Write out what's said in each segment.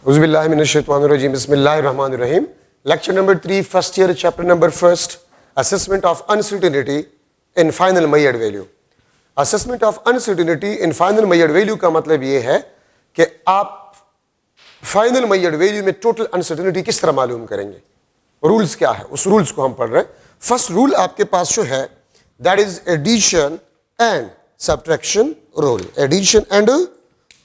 Auzubillahiminash-shaytanir-rajim. Bismillahir-rahmanir-rahim. Lecture number 3, first year, chapter number 1, assessment of uncertainty in final Maillard value. Assessment of uncertainty in final Maillard value का मतलब ये है कि आप final Maillard value में total uncertainty किस तरह मालूम करेंगे, रूल्स क्या है, उस रूल्स को हम पढ़ रहे हैं. फर्स्ट रूल आपके पास जो है that is addition and subtraction rule. Addition and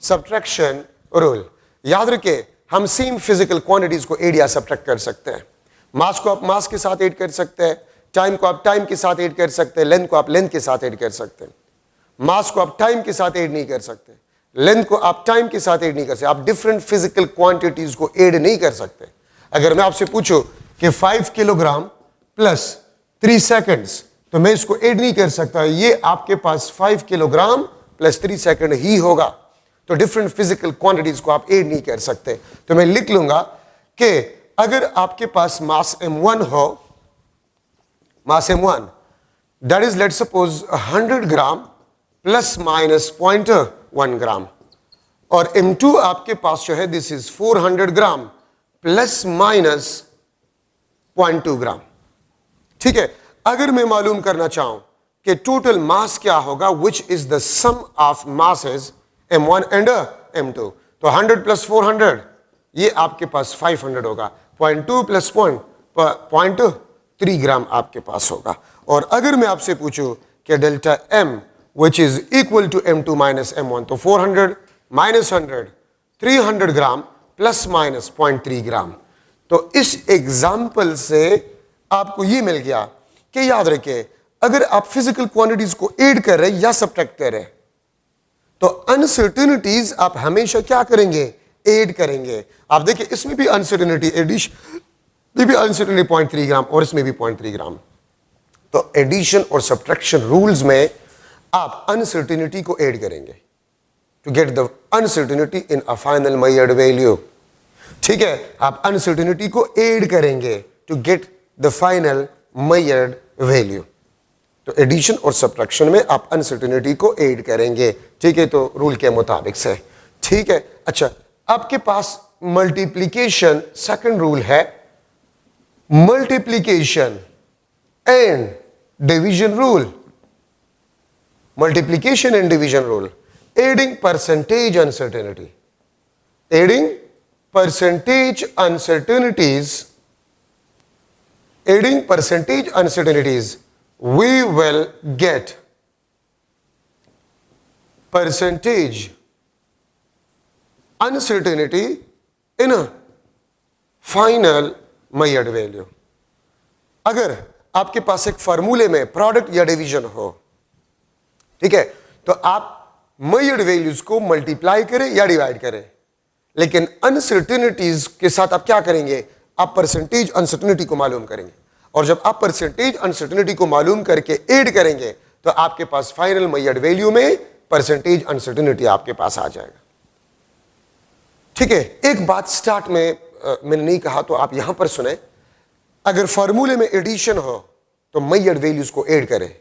subtraction rule. याद रखिए, हम सेम फिजिकल क्वांटिटीज को एड या सब्ट्रैक्ट कर सकते हैं. मास को आप मास के साथ ऐड कर सकते हैं, टाइम को आप टाइम के साथ ऐड कर सकते हैं, लेंथ को आप लेंथ के साथ ऐड कर सकते हैं. मास को आप टाइम के साथ ऐड नहीं कर सकते, लेंथ को आप टाइम के साथ ऐड नहीं कर सकते. आप डिफरेंट फिजिकल क्वांटिटीज को ऐड नहीं कर सकते. अगर मैं आपसे पूछूं कि 5 किलोग्राम प्लस 3 सेकंड्स, तो मैं इसको ऐड नहीं कर सकता. ये आपके पास 5 किलोग्राम प्लस 3 सेकंड ही होगा. तो डिफरेंट फिजिकल क्वांटिटीज को आप ऐड नहीं कर सकते. तो मैं लिख लूंगा कि अगर आपके पास मास m1 हो, मास m1 that is let's suppose 100 gram plus minus 0.1 ग्राम, और m2 आपके पास जो है this is 400 gram plus minus 0.2 ग्राम. ठीक है. अगर मैं मालूम करना चाहूं कि टोटल मास क्या होगा, which is the sum of masses m1 and m2, तो 100 प्लस 400 ये आपके पास 500 होगा. 0.2 प्लस 0.3 ग्राम आपके पास होगा. और अगर मैं आपसे पूछूं कि delta m which is equal to m2 minus m1, तो 400 minus 100 300 gram plus minus 0.3 gram. तो इस एग्जाम्पल से आपको ये मिल गया कि याद रखिए, अगर आप फिजिकल क्वांटिटीज को ऐड कर रहे हैं या सब्ट्रैक्ट कर रहे हैं, तो अनसर्टेनिटीज आप हमेशा क्या करेंगे, ऐड करेंगे. आप देखिए, इसमें भी अनसर्टेनिटी एडिशन, भी अनसर्टेनिटी 0.3 ग्राम और इसमें भी 0.3 ग्राम. तो एडिशन और सब्ट्रैक्शन रूल्स में आप अनसर्टेनिटी को ऐड करेंगे to get the uncertainty in a final Maillard value. ठीक है, आप अनसर्टेनिटी को ऐड करेंगे to get the final Maillard value. तो एडिशन और सब्ट्रैक्शन में आप अनसर्टेनिटी को ऐड करेंगे. ठीक है, तो रूल के मुताबिक से. ठीक है. अच्छा, आपके पास मल्टीप्लिकेशन सेकंड रूल है, multiplication and division rule. Multiplication and division rule. Adding percentage uncertainty, adding percentage uncertainties, adding percentage uncertainties, we will get percentage uncertainty in a final Maillard value. अगर आपके पास एक फार्मूले में प्रोडक्ट या division हो, ठीक है, तो आप Maillard वैल्यूज को मल्टीप्लाई करें या डिवाइड करें, लेकिन अनसर्टेनिटीज के साथ आप क्या करेंगे, आप परसेंटेज अनसर्टेनिटी को मालूम करेंगे. और जब आप परसेंटेज अनसर्टेनिटी को मालूम करके ऐड करेंगे, तो आपके पास फाइनल Maillard वैल्यू में परसेंटेज अनसर्टेनिटी आपके पास आ जाएगा. ठीक है. एक बात स्टार्ट में मैंने नहीं कहा, तो आप यहां पर सुने. अगर फार्मूले में एडिशन हो तो Maillard वैल्यूज को ऐड करें.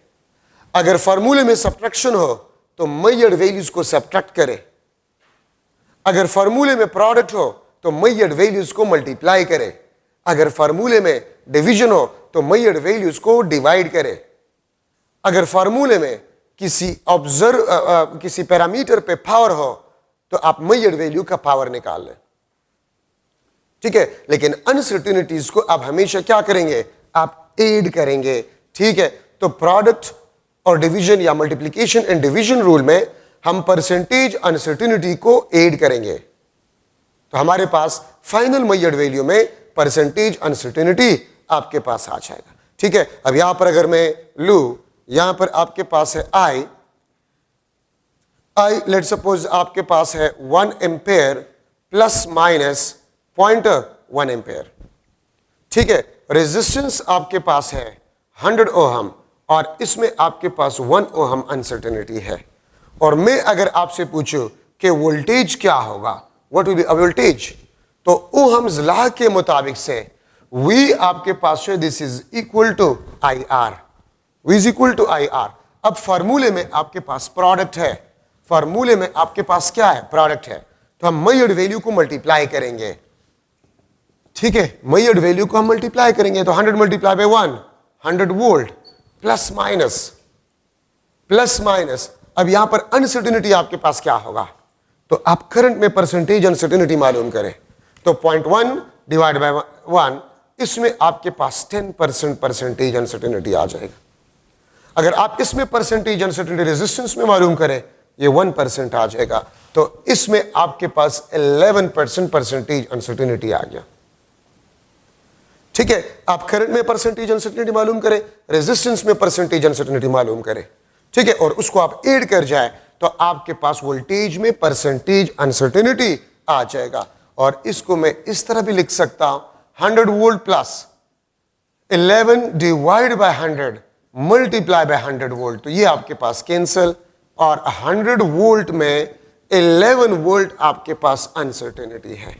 अगर फार्मूले में सब्ट्रैक्शन हो तो Maillard वैल्यूज को सब्ट्रैक्ट करें. अगर फार्मूले में प्रोडक्ट हो तो Maillard वैल्यूज को मल्टीप्लाई करें. अगर फार्मूले में डिवीजन हो तो Maillard वैल्यूज को डिवाइड करें. अगर फार्मूले में किसी पैरामीटर पे पावर हो तो आप Maillard वैल्यू का पावर निकाल लें. ठीक है. लेकिन अनसर्टेनिटीज को आप हमेशा क्या करेंगे, आप ऐड करेंगे. ठीक है. तो प्रोडक्ट और डिवीजन या मल्टीप्लिकेशन एंड डिवीजन रूल में हम परसेंटेज अनसर्टेनिटी को ऐड करेंगे, तो हमारे पास फाइनल Maillard वैल्यू में परसेंटेज अनसर्टेनिटी आपके पास आ जाएगा. ठीक है. अब यहां पर अगर मैं लू, यहां पर आपके पास है आई लेट सपोज आपके पास है 1 एम्पेयर प्लस माइनस 0.1 एम्पेयर. ठीक है. रेजिस्टेंस आपके पास है 100 ओहम और इसमें आपके पास 1 ओहम अनसर्टेनिटी है. और मैं अगर आपसे पूछूं कि वोल्टेज क्या होगा, what will be a voltage, तो ओहम्स लॉ के मुताबिक से V आपके पास है this is equal to IR. V is equal to IR. अब फार्मूले में आपके पास प्रोडक्ट है, फार्मूले में आपके पास क्या है, प्रोडक्ट है. तो हम मेजर्ड वैल्यू को मल्टीप्लाई करेंगे। ठीक है, मेजर्ड वैल्यू को हम मल्टीप्लाई करेंगे तो 100 multiply bye 1, 100 volt, plus minus. अब यहां पर अनसर्टेनिटी आपके पास क्या होगा, तो आप करंट में परसेंटेज अनसर्टेनिटी मालूम करें तो 0.1 डिवाइड बाय 1, इसमें आपके पास 10% परसेंटेज अनसर्टेनिटी आ जाएगा। अगर आप इसमें परसेंटेज अनसर्टेनिटी रेजिस्टेंस में मालूम करें, ये 1% आ जाएगा, तो इसमें आपके पास 11% परसेंटेज अनसर्टेनिटी आ गया। ठीक है, आप करंट में परसेंटेज अनसर्टेनिटी मालूम करें, रेजिस्टेंस में परसेंटेज अनसर्टेनिटी मालूम करें, ठीक है, और उसको आप ऐड कर जाए तो आपके पास वोल्टेज में परसेंटेज अनसर्टेनिटी आ जाएगा। और इसको मैं इस तरह भी लिख सकता हूं, 100 volt plus 11 divide by 100 multiply by 100 volt, तो ये आपके पास कैंसल, और 100 वोल्ट में 11 वोल्ट आपके पास अनसर्टेनिटी है।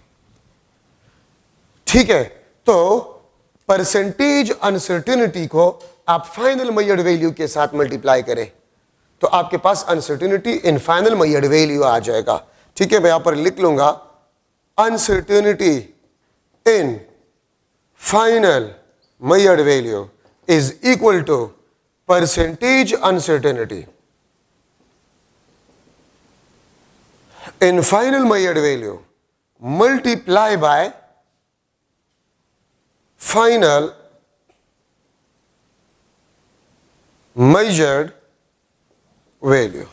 ठीक है, तो परसेंटेज अनसर्टेनिटी को आप फाइनल मेजर्ड वैल्यू के साथ मल्टीप्लाई करें तो आपके पास uncertainty in final measured value आ जाएगा। ठीक है, मैं यहां पर लिख लूंगा, uncertainty in final measured value is equal to percentage uncertainty in final measured value multiply by final measured value.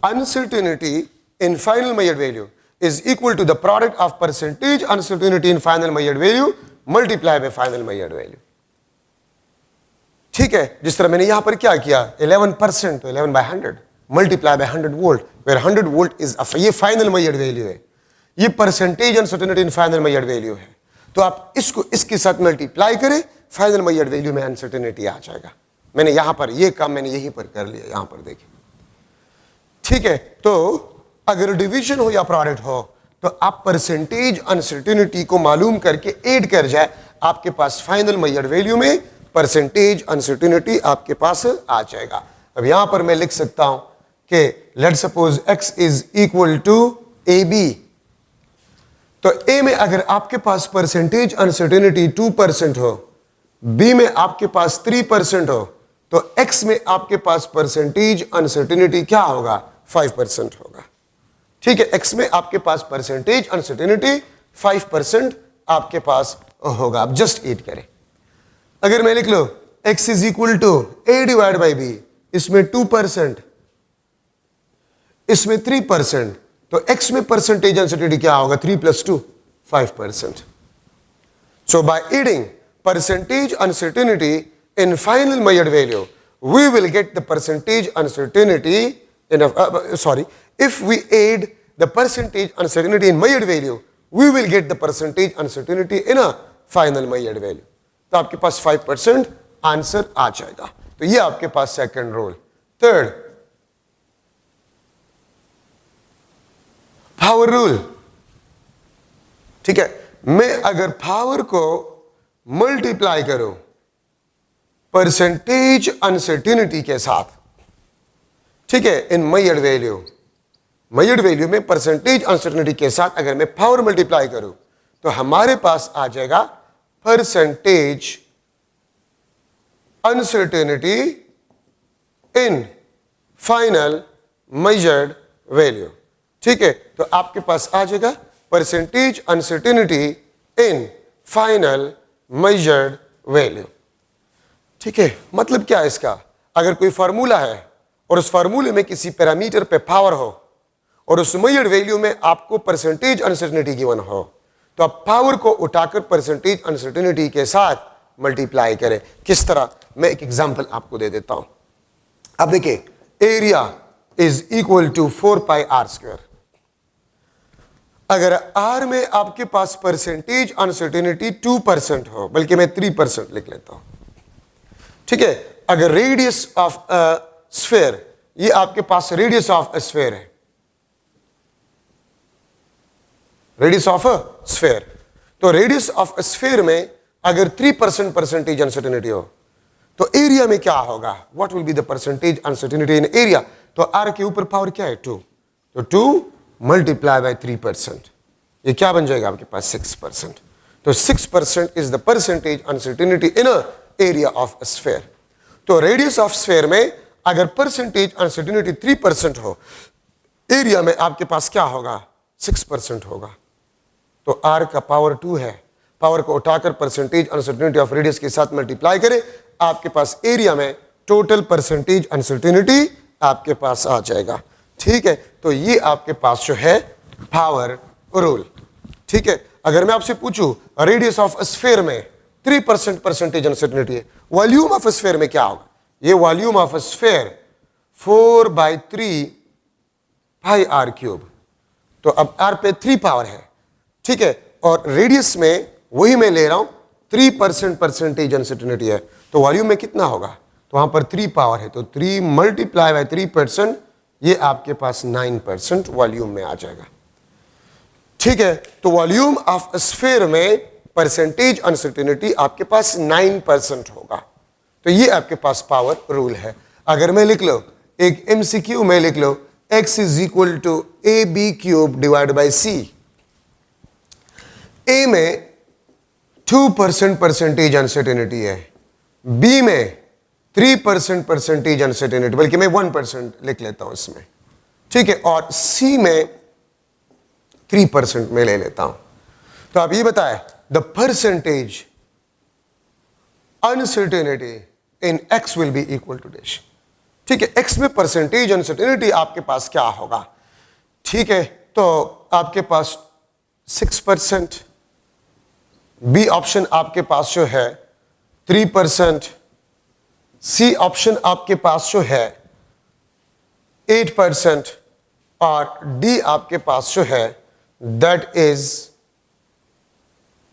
Uncertainty in final measured value is equal to the product of percentage uncertainty in final measured value multiply by final measured value. ठीक है, जिस तरह मैंने यहां पर क्या किया, 11% तो 11 by 100 multiply by 100 volt, where 100 volt is ये फाइनल measured value है, ये percentage uncertainty in final measured value है। तो आप इसको इसके साथ मल्टीप्लाई करें, फाइनल मेजर्ड वैल्यू में अनसर्टेनिटी आ जाएगा। मैंने यहां पर ये काम मैंने यहीं पर कर लिया, यहां पर देखिए। ठीक है, तो अगर डिवीजन हो या प्रोडक्ट हो तो आप परसेंटेज अनसर्टेनिटी को मालूम करके ऐड कर जाए, आपके पास फाइनल मेजर्ड वैल्यू में परसेंटेज अनसर्टेनिटी आपके पास आ जाएगा। अब यहां पर मैं लिख सकता हूं कि let's suppose x is equal to A B, तो ए में अगर आपके पास परसेंटेज अनसर्टेनिटी 2% हो, बी में आपके पास 3% हो, तो x में आपके पास परसेंटेज अनसर्टेनिटी क्या होगा, 5% होगा। ठीक है, x में आपके पास परसेंटेज अनसर्टेनिटी 5% आपके पास होगा। आप जस्ट ऐड करें, अगर मैं लिख लो x is equal to a divide by B, इसमें 2%, इसमें 3%, तो x में परसेंटेज अनसर्टेनिटी क्या होगा, 3 + 2 5%. So by adding percentage uncertainty in final measured value, we will get the percentage uncertainty in if we add the percentage uncertainty in measured value, we will get the percentage uncertainty in a final measured value. तो आपके पास 5% answer आ जाएगा। तो ये आपके पास second rule. Third, power rule. ठीक है, मैं अगर पावर को मल्टीप्लाई करूं परसेंटेज अनसर्टेनिटी के साथ, ठीक है, इन मेजर्ड वैल्यू में परसेंटेज अनसर्टेनिटी के साथ अगर मैं पावर मल्टीप्लाई करूं तो हमारे पास आ जाएगा percentage uncertainty in final measured value. ठीक है, तो आपके पास आ जाएगा percentage uncertainty in final measured value. ठीक है, मतलब क्या है इसका, अगर कोई फार्मूला है और उस फार्मूले में किसी पैरामीटर पे पावर हो और उस मेजर्ड वैल्यू में आपको परसेंटेज अनसर्टेनिटी गिवन हो, तो आप पावर को उठाकर परसेंटेज अनसर्टेनिटी के साथ मल्टीप्लाई करें। किस तरह, मैं एक एग्जांपल आपको दे देता हूं। अब देखिए, area is equal to 4πr²। अगर r में आपके पास परसेंटेज अनसर्टेनिटी 2% हो, बल्कि मैं 3% लिख लेता हूं। ठीक है, अगर रेडियस ऑफ स्फीयर, ये आपके पास रेडियस ऑफ स्फीयर है, रेडियस ऑफ स्फीयर, तो रेडियस ऑफ स्फीयर में अगर 3% परसेंटेज अनसर्टेनिटी हो तो एरिया में क्या होगा, what will be the percentage uncertainty in area. तो r के ऊपर पावर क्या है, 2, तो 2 मल्टीप्लाई बाय 3%, ये क्या बन जाएगा आपके पास 6%। तो 6% is the percentage uncertainty in a area of sphere. तो रेडियस ऑफ स्फेयर में अगर परसेंटेज अनसर्टेनिटी 3% हो, एरिया में आपके पास क्या होगा 6% होगा। तो r का पावर 2 है, पावर को उठाकर परसेंटेज अनसर्टेनिटी ऑफ रेडियस के साथ मल्टीप्लाई करें, आपके पास एरिया में टोटल परसेंटेज अनसर्टेनिटी आपके पास आ जाएगा। ठीक है, तो ये आपके पास जो है पावर रूल। ठीक है, अगर मैं आपसे पूछूं रेडियस ऑफ स्फीयर में 3% परसेंटेज अनसर्टेनिटी है, वॉल्यूम ऑफ स्फीयर में क्या होगा? ये volume of sphere 4/3 pi r cube. तो अब r पे 3 पावर है, ठीक है, और रेडियस में वही मैं ले रहा हूं 3% परसेंटेज अनसर्टेनिटी है, तो वॉल्यूम में कितना होगा? तो वहां पर 3 पावर है, तो 3 मल्टीप्लाई बाय 3%, ये आपके पास 9% वॉल्यूम में आ जाएगा। ठीक है, तो वॉल्यूम ऑफ स्फीयर में परसेंटेज अनसर्टेनिटी आपके पास 9% होगा। तो ये आपके पास पावर रूल है। अगर मैं लिख लो एक एमसीक्यू में लिख लो x is equal to AB³ divide by C। A में 2% परसेंटेज अनसर्टेनिटी है, B में 3% परसेंटेज अनसर्टेनिटी, बल्कि मैं 1% लिख लेता हूं इसमें। ठीक है, और C में 3% में ले लेता हूं। तो आप ये बताएं the percentage uncertainty in x will be equal to dash. ठीक है, x में परसेंटेज अनसर्टेनिटी आपके पास क्या होगा? ठीक है, तो आपके पास 6%, बी ऑप्शन आपके पास जो है 3%, सी ऑप्शन आपके पास जो है 8%, और डी आपके पास जो है दैट इज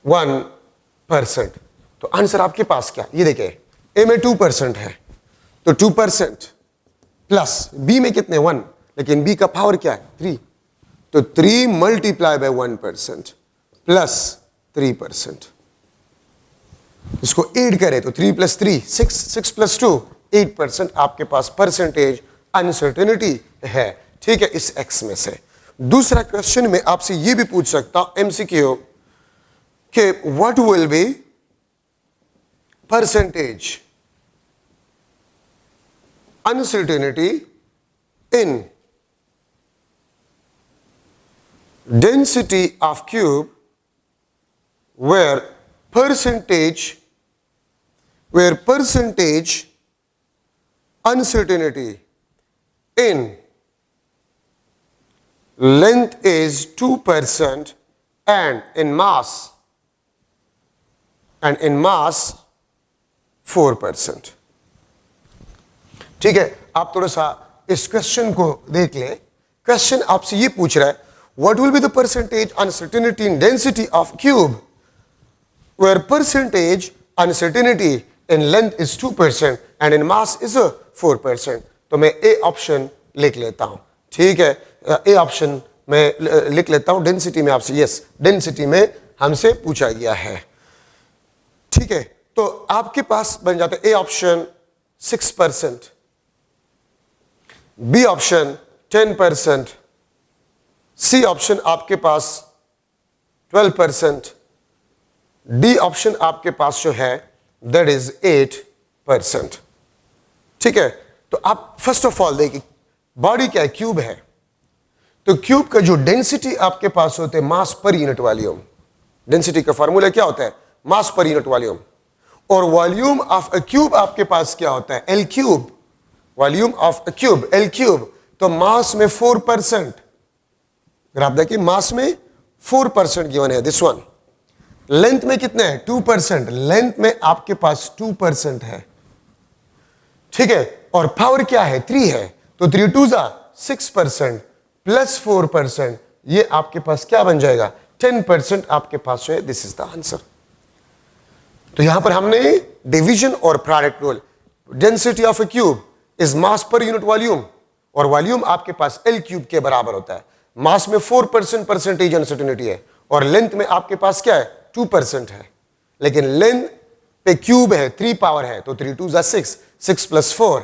1%। तो आंसर आपके पास क्या? ये देखिए, ए में 2% है, तो 2% प्लस बी में कितने 1, लेकिन बी का पावर क्या है 3, तो 3 मल्टीप्लाई बाय 1% प्लस 3%। इसको ऐड करें तो 3 + 3 6, 6 + 2 8% आपके पास परसेंटेज अनसर्टेनिटी है। ठीक है, इस x में से। दूसरा क्वेश्चन में आपसे यह भी पूछ सकता हूं एमसीक्यू कि what will be percentage uncertainty in density of cube where percentage uncertainty in length is 2% and in mass 4%। ठीक है, आप थोड़ा सा इस क्वेश्चन को देख ले। क्वेश्चन आपसे ये पूछ रहा है what will be the percentage uncertainty in density of cube where percentage uncertainty in length is 2% and in mass is 4%। तो मैं ए ऑप्शन लिख लेता हूं। ठीक है, ए ऑप्शन में लिख लेता हूं। डेंसिटी में आपसे यस, डेंसिटी में हमसे पूछा गया है। ठीक है, तो आपके पास बन जाता है A option 6%, B option 10%, C option आपके पास 12%, डी ऑप्शन आपके पास जो है दैट इज 8%। ठीक है, तो आप फर्स्ट ऑफ ऑल देखिए बॉडी क्या है, क्यूब है, तो क्यूब का जो डेंसिटी आपके पास होते हैं मास पर यूनिट वॉल्यूम। डेंसिटी का फार्मूला क्या होता है? मास पर यूनिट वॉल्यूम। और वॉल्यूम ऑफ अ क्यूब आपके पास क्या होता है? L cube. Volume of a cube L cube, तो मास में 4%। अगर आप देखिए मास में 4% गिवन है दिस वन। लेंथ में कितने है? 2%। लेंथ में आपके पास 2% है। ठीक है, और पावर क्या है? 3 है, तो 3 2 6% प्लस 4%, ये आपके पास क्या बन जाएगा? 10% आपके पास जो है। This is the answer. तो यहां पर हमने डिवीजन और product rule, density of A cube is mass per unit volume, और वॉल्यूम आपके पास एल क्यूब के बराबर होता है। मास में 4% परसेंटेज अनसर्टेनिटी है, और लेंथ में आपके पास क्या है? 2% है, लेकिन लेंथ पे क्यूब है, 3 पावर है, तो 3 2 6, 6 + 4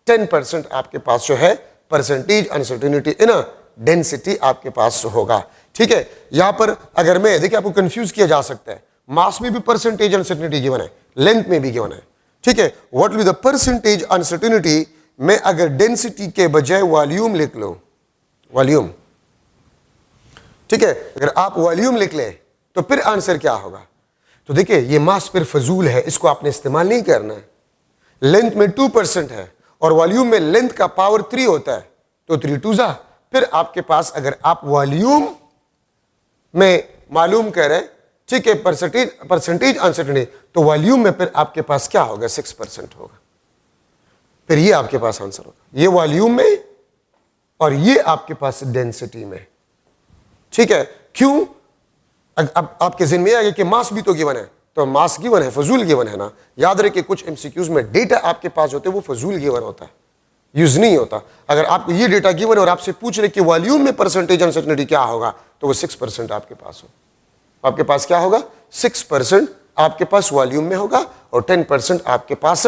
10% आपके पास जो है percentage uncertainty in a density आपके पास होगा। ठीक है, यहां पर अगर मैं देखिए आपको कंफ्यूज किया जा सकता है, मास में भी परसेंटेज अनसर्टेनिटी गिवन है, लेंथ में भी गिवन है। ठीक है, what will be the percentage uncertainty, मैं अगर डेंसिटी के बजाय वॉल्यूम लिख लो, वॉल्यूम, ठीक है, अगर आप वॉल्यूम लिख लें तो फिर आंसर क्या होगा? तो देखिए ये मास फिर फजूल है, इसको आपने इस्तेमाल नहीं करना है। लेंथ में 2% है और वॉल्यूम में लेंथ का पावर 3 होता है, तो 3 2 जा, फिर आपके पास अगर आप वॉल्यूम में मालूम कर रहे हैं, ठीक है, परसेंटेज अनसर्टेनिटी, तो वॉल्यूम में फिर आपके पास क्या होगा? 6% होगा। फिर ये आपके पास आंसर होगा, ये वॉल्यूम में और ये आपके पास डेंसिटी में। ठीक है, क्यों? अब आपके ज़हन में आ गया कि मास भी तो गिवन है, तो मास गिवन है, फजूल गिवन है ना। याद रखिए कुछ एमसीक्यूज में डेटा आपके पास होते हैं वो फजूल गिवन होता है, यूज नहीं होता। अगर आपको ये डेटा गिवन है और आपसे पूछ रहे कि वॉल्यूम में परसेंटेज अनसर्टेनिटी क्या होगा, तो वो 6% आपके पास हो। आपके पास क्या होगा? 6% आपके पास वॉल्यूम में होगा और 10% आपके पास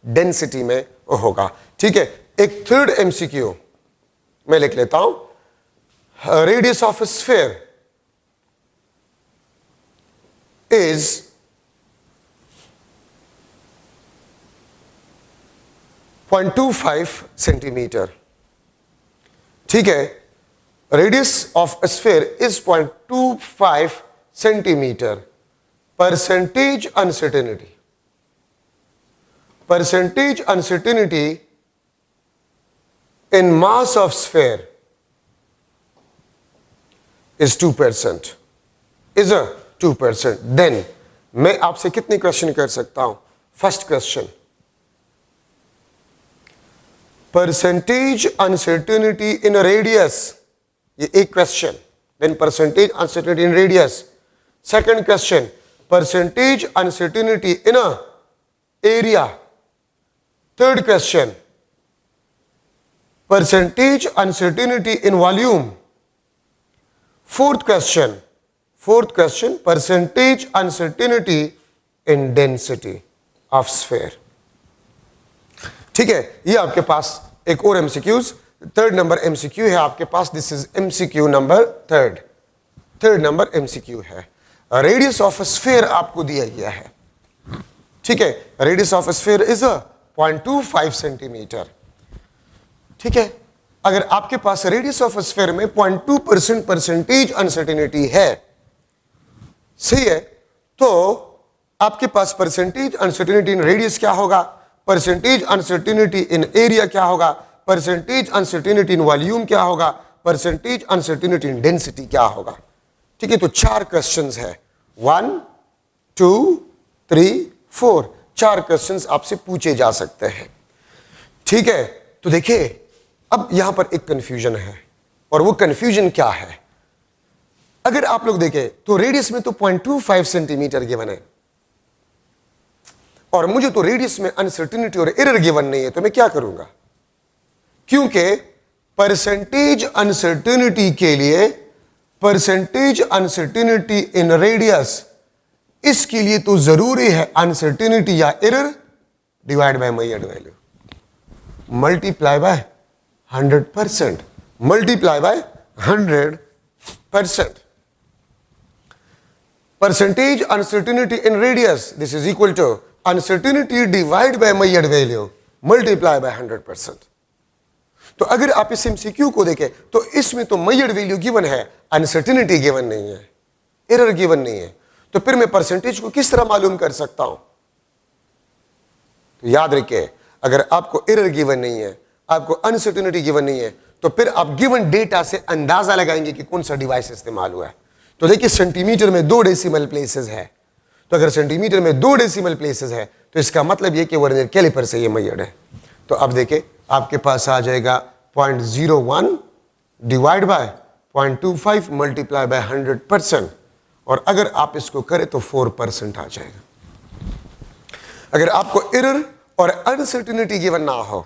डेंसिटी में होगा। ठीक है, एक थर्ड एमसीक्यू मैं लिख लेता हूं, radius of a sphere is .25 centimetre. ठीक है, radius of a sphere is 0.25 centimetre. Percentage uncertainty, percentage uncertainty in mass of sphere is 2%, is a 2%। Then मैं आपसे कितने क्वेश्चन कर सकता हूं? First question, percentage uncertainty in radius, ये एक क्वेश्चन। Then percentage uncertainty in radius. Second question, percentage uncertainty in a area. Third question, percentage uncertainty in volume. Fourth question, percentage uncertainty in density of sphere. ठीक है, ये आपके पास एक और MCQs, third number MCQ है आपके पास। This is MCQ number third number MCQ है। रेडियस ऑफ स्फीयर आपको दिया गया है। ठीक है, radius of sphere is 0.25 centimetre. ठीक है, अगर आपके पास रेडियस ऑफ स्फीयर में 0.2% परसेंटेज अनसर्टेनिटी है, सही है, तो आपके पास परसेंटेज अनसर्टेनिटी इन रेडियस क्या होगा, परसेंटेज अनसर्टेनिटी इन एरिया क्या होगा, परसेंटेज अनसर्टेनिटी इन वॉल्यूम क्या होगा, परसेंटेज अनसर्टेनिटी इन डेंसिटी क्या होगा। ठीक है, तो 4 क्वेश्चंस है, 1 2 3 4, 4 क्वेश्चंस आपसे पूछे जा सकते हैं। ठीक है, तो देखिए अब यहां पर एक कंफ्यूजन है, और वो कंफ्यूजन क्या है? अगर आप लोग देखें तो रेडियस में तो 0.25 सेंटीमीटर गिवन है, और मुझे तो रेडियस में अनसर्टेनिटी और एरर गिवन नहीं है, तो मैं क्या करूंगा? क्योंकि परसेंटेज अनसर्टेनिटी के लिए, परसेंटेज अनसर्टेनिटी इन रेडियस, इसके लिए तो जरूरी है अनसर्टेनिटी या error divide by measured value, multiply by 100%, multiply by 100%। Percentage uncertainty in radius, this is equal to uncertainty divide by measured value multiply by 100%। तो अगर आप इस एमसीक्यू को देखें तो इसमें तो मेजर्ड वैल्यू गिवन है, अनसर्टेनिटी गिवन नहीं है, एरर गिवन नहीं है, तो फिर मैं परसेंटेज को किस तरह मालूम कर सकता हूं? तो याद रखिए, अगर आपको एरर गिवन नहीं है, आपको अनसर्टेनिटी गिवन नहीं है, तो फिर आप गिवन डेटा से अंदाजा लगाएंगे कि कौन सा डिवाइस इस्तेमाल हुआ है। तो देखिए सेंटीमीटर में 2 डेसिमल प्लेसेस है, तो अगर सेंटीमीटर में 2 डेसिमल प्लेसेस है तो इसका मतलब ये कि वर्नियर कैलिपर से ये मेजर्ड है। तो अब देखिए आपके पास आ जाएगा 0.01 डिवाइड बाय 0.25 मल्टीप्लाई बाय 100%, और अगर आप इसको करें तो 4% आ जाएगा। अगर आपको एरर और अनसर्टेनिटी गिवन ना हो,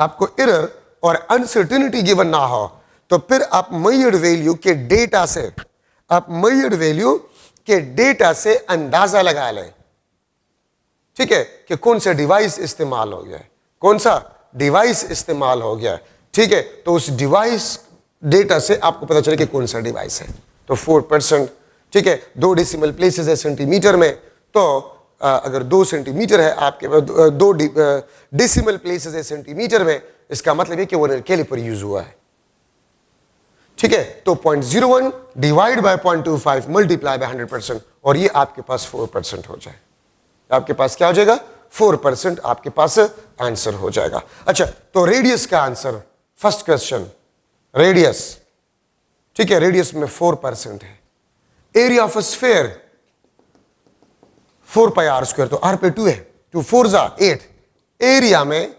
आपको एरर और अनसर्टेनिटी गिवन ना हो, तो फिर आप मेजर्ड वैल्यू के डेटा से, आप मेजर्ड वैल्यू के डेटा से अंदाजा लगा लें, ठीक है, कि कौन सा डिवाइस इस्तेमाल हो गया है, कौन सा डिवाइस इस्तेमाल हो गया है। ठीक है, तो उस डिवाइस डेटा से आपको पता चले कि कौन सा डिवाइस है। तो 4%, ठीक है। 2 डेसिमल प्लेसेस है सेंटीमीटर में, तो अगर 2 सेंटीमीटर है आपके पास, 2 डेसिमल प्लेसेस है सेंटीमीटर में, इसका मतलब है कि वो कैलिपर यूज हुआ है, ठीक है। तो 0.01 डिवाइड बाय 0.25 मल्टीप्लाई बाय 100%, और ये आपके पास 4% हो जाए। आपके पास क्या हो जाएगा? 4% आपके पास आंसर हो जाएगा। अच्छा, तो रेडियस का आंसर, फर्स्ट क्वेश्चन रेडियस, ठीक है, रेडियस में 4% है। Area of sphere 4 pi R square, तो आर पे 2 है, 2 4 जा 8। एरिया में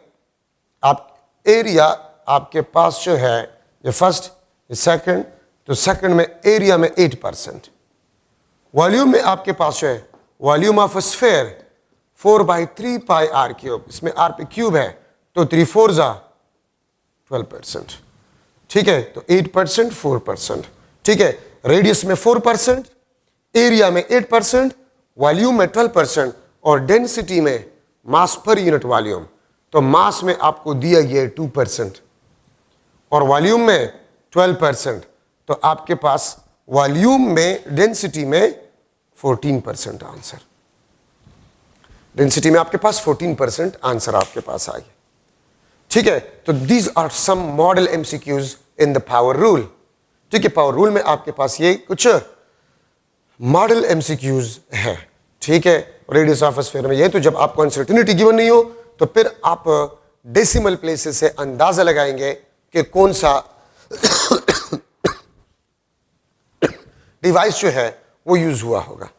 एरिया आपके पास जो है, ये फर्स्ट, ये सेकंड, तो सेकंड में एरिया में 8%। वॉल्यूम में आपके पास जो है, volume of sphere 4/3 pi R cube, इसमें आर पे क्यूब है, तो 3 4 जा 12%, ठीक है। तो 8%, 4%, ठीक है। रेडियस में 4%, एरिया में 8%, वॉल्यूम में 12%, और डेंसिटी में मास पर यूनिट वॉल्यूम, तो मास में आपको दिया गया 2% और वॉल्यूम में 12%, तो आपके पास वॉल्यूम में, डेंसिटी में 14% आंसर। डेंसिटी में आपके पास 14% आंसर आपके पास आ गया, ठीक है। तो these are some model MCQs in the power rule, ठीक है। पावर रूल में आपके पास ये कुछ मॉडल एमसीक्यूज है, ठीक है। रेडियस ऑफ स्फीयर में ये, तो जब आपको अनसर्टेनिटी गिवन नहीं हो तो फिर आप डेसिमल प्लेसेस से अंदाजा लगाएंगे कि कौन सा डिवाइस जो है वो यूज हुआ होगा,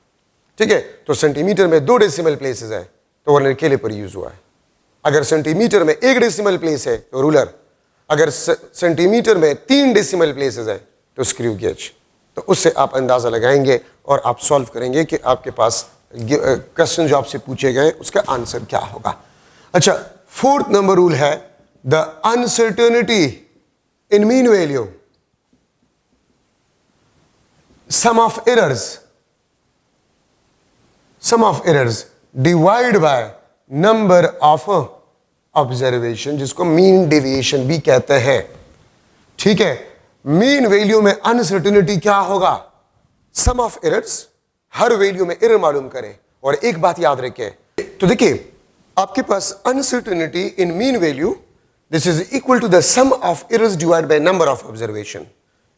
ठीक है। तो सेंटीमीटर में 2 डेसिमल प्लेसेस है, तो वो कैलिपर यूज हुआ है। अगर सेंटीमीटर में 1 डेसिमल प्लेस है तो रूलर, अगर सेंटीमीटर में 3 डेसिमल प्लेसेस है तो स्क्रू गेज। तो उससे आप अंदाजा लगाएंगे और आप सॉल्व करेंगे कि आपके पास क्वेश्चन जो आपसे पूछे गए उसका आंसर क्या होगा। अच्छा, 4th नंबर रूल है the uncertainty in mean value, sum of errors divide by number of observation, जिसको मीन डेविएशन भी कहते हैं, ठीक है। मीन वैल्यू में अनसर्टेनिटी क्या होगा? सम ऑफ एरर्स, हर वैल्यू में एरर मालूम करें। और एक बात याद रखें, तो देखिए आपके पास uncertainty in mean value, this is equal to the sum of errors divide by number of observation,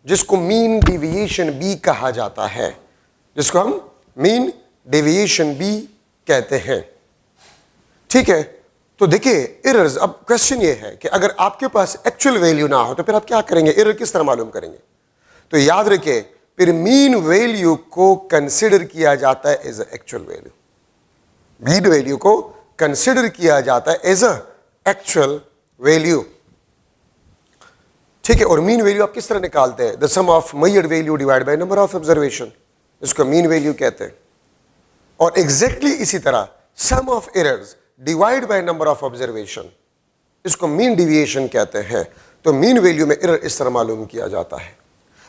जिसको मीन डेविएशन भी कहा जाता है, जिसको हम मीन डेविएशन भी कहते हैं, ठीक है। तो देखिए एरर्स, अब क्वेश्चन ये है कि अगर आपके पास एक्चुअल वैल्यू ना हो तो फिर आप क्या करेंगे? एरर किस तरह मालूम करेंगे? तो याद रखिए, फिर मीन वैल्यू को कंसिडर किया जाता है as actual value. Mean value को कंसिडर किया जाता है एज एक्चुअल वैल्यू, ठीक है। और मीन वैल्यू आप किस तरह निकालते हैं? The sum of measured value divide by number of observation, इसको मीन वैल्यू कहते हैं। और एग्जैक्टली इसी तरह sum of errors divide by number of observation, इसको मीन डेविएशन कहते हैं। तो मीन वैल्यू में एरर इस तरह मालूम किया जाता है।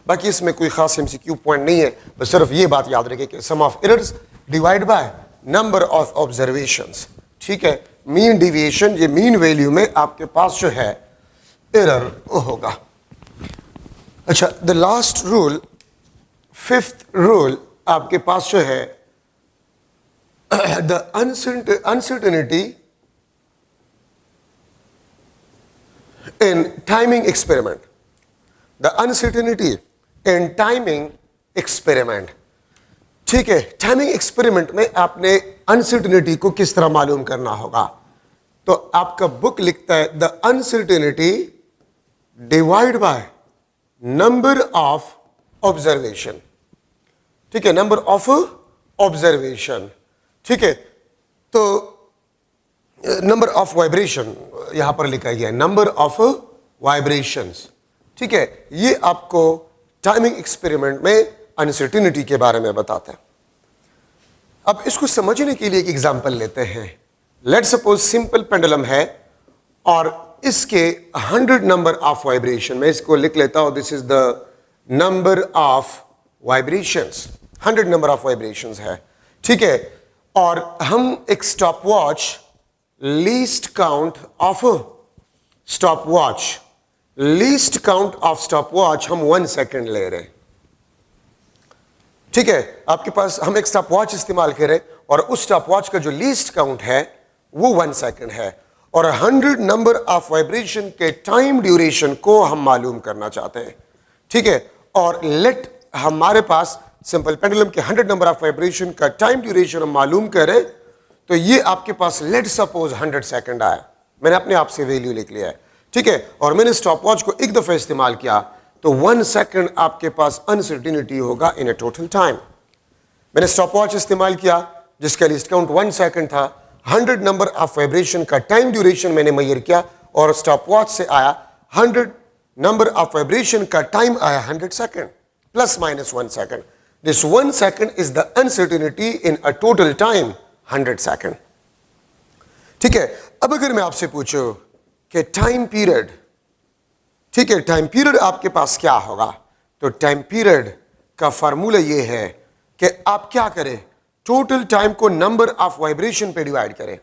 बाकी इसमें कोई खास एमसीक्यू पॉइंट नहीं है, बस सिर्फ ये बात याद रखें कि sum of errors divide by number of observations, ठीक है। मीन डेविएशन, ये मीन वैल्यू में आपके पास जो है एरर होगा। अच्छा, the last rule, 5th rule आपके पास जो है the uncertainty in timing experiment, the uncertainty in timing experiment, ठीक है। टाइमिंग एक्सपेरिमेंट में आपने अनसर्टेनिटी को किस तरह मालूम करना होगा? तो आपका बुक लिखता है the uncertainty divide by number of observation, ठीक है, नंबर ऑफ ऑब्जर्वेशन, ठीक है। तो नंबर ऑफ वाइब्रेशन यहां पर लिखा गया है, नंबर ऑफ वाइब्रेशंस, ठीक है। ये आपको टाइमिंग एक्सपेरिमेंट में अनसर्टेनिटी के बारे में बताता है। अब इसको समझने के लिए एक एग्जांपल लेते हैं। लेट्स सपोज सिंपल पेंडुलम है और इसके 100 नंबर ऑफ वाइब्रेशन, मैं इसको लिख लेता हूं, this is the number of vibrations, 100 number of vibrations है, ठीक है। और हम एक stop watch, least count of stop watch, least count of stop watch हम 1 सेकंड ले रहे हैं। ठीक है, आपके पास हम एक स्टॉप वॉच इस्तेमाल करें और उस स्टॉप वॉच का जो लीस्ट काउंट है वो 1 सेकंड है और 100 नंबर ऑफ वाइब्रेशन के टाइम ड्यूरेशन को हम मालूम करना चाहते हैं। ठीक है, और लेट हमारे पास सिंपल पेंडुलम के 100 नंबर ऑफ वाइब्रेशन का टाइम ड्यूरेशन हम मालूम करें तो ये आपके पास लेट सपोज 100 सेकंड आया। मैंने अपने आप से वैल्यू लिख लिया है। ठीक है, और मैंने स्टॉप वॉच को एक दफा इस्तेमाल किया तो 1 सेकंड आपके पास अनसर्टिनिटी होगा इन ए टोटल टाइम। मैंने स्टॉप वॉच इस्तेमाल किया जिसका लिस्ट काउंट 1 सेकंड था, 100 नंबर ऑफ वाइब्रेशन का टाइम ड्यूरेशन मैंने मेजर किया और स्टॉप वॉच से आया 100 नंबर ऑफ वाइब्रेशन का टाइम आया 100 second plus minus 1 second. This 1 second is the uncertainty in a total time 100 second. ठीक है, अब अगर मैं आपसे पूछूं कि टाइम पीरियड, ठीक है, टाइम पीरियड आपके पास क्या होगा, तो टाइम पीरियड का फार्मूला ये है कि आप क्या करें, टोटल टाइम को नंबर ऑफ वाइब्रेशन पे डिवाइड करें।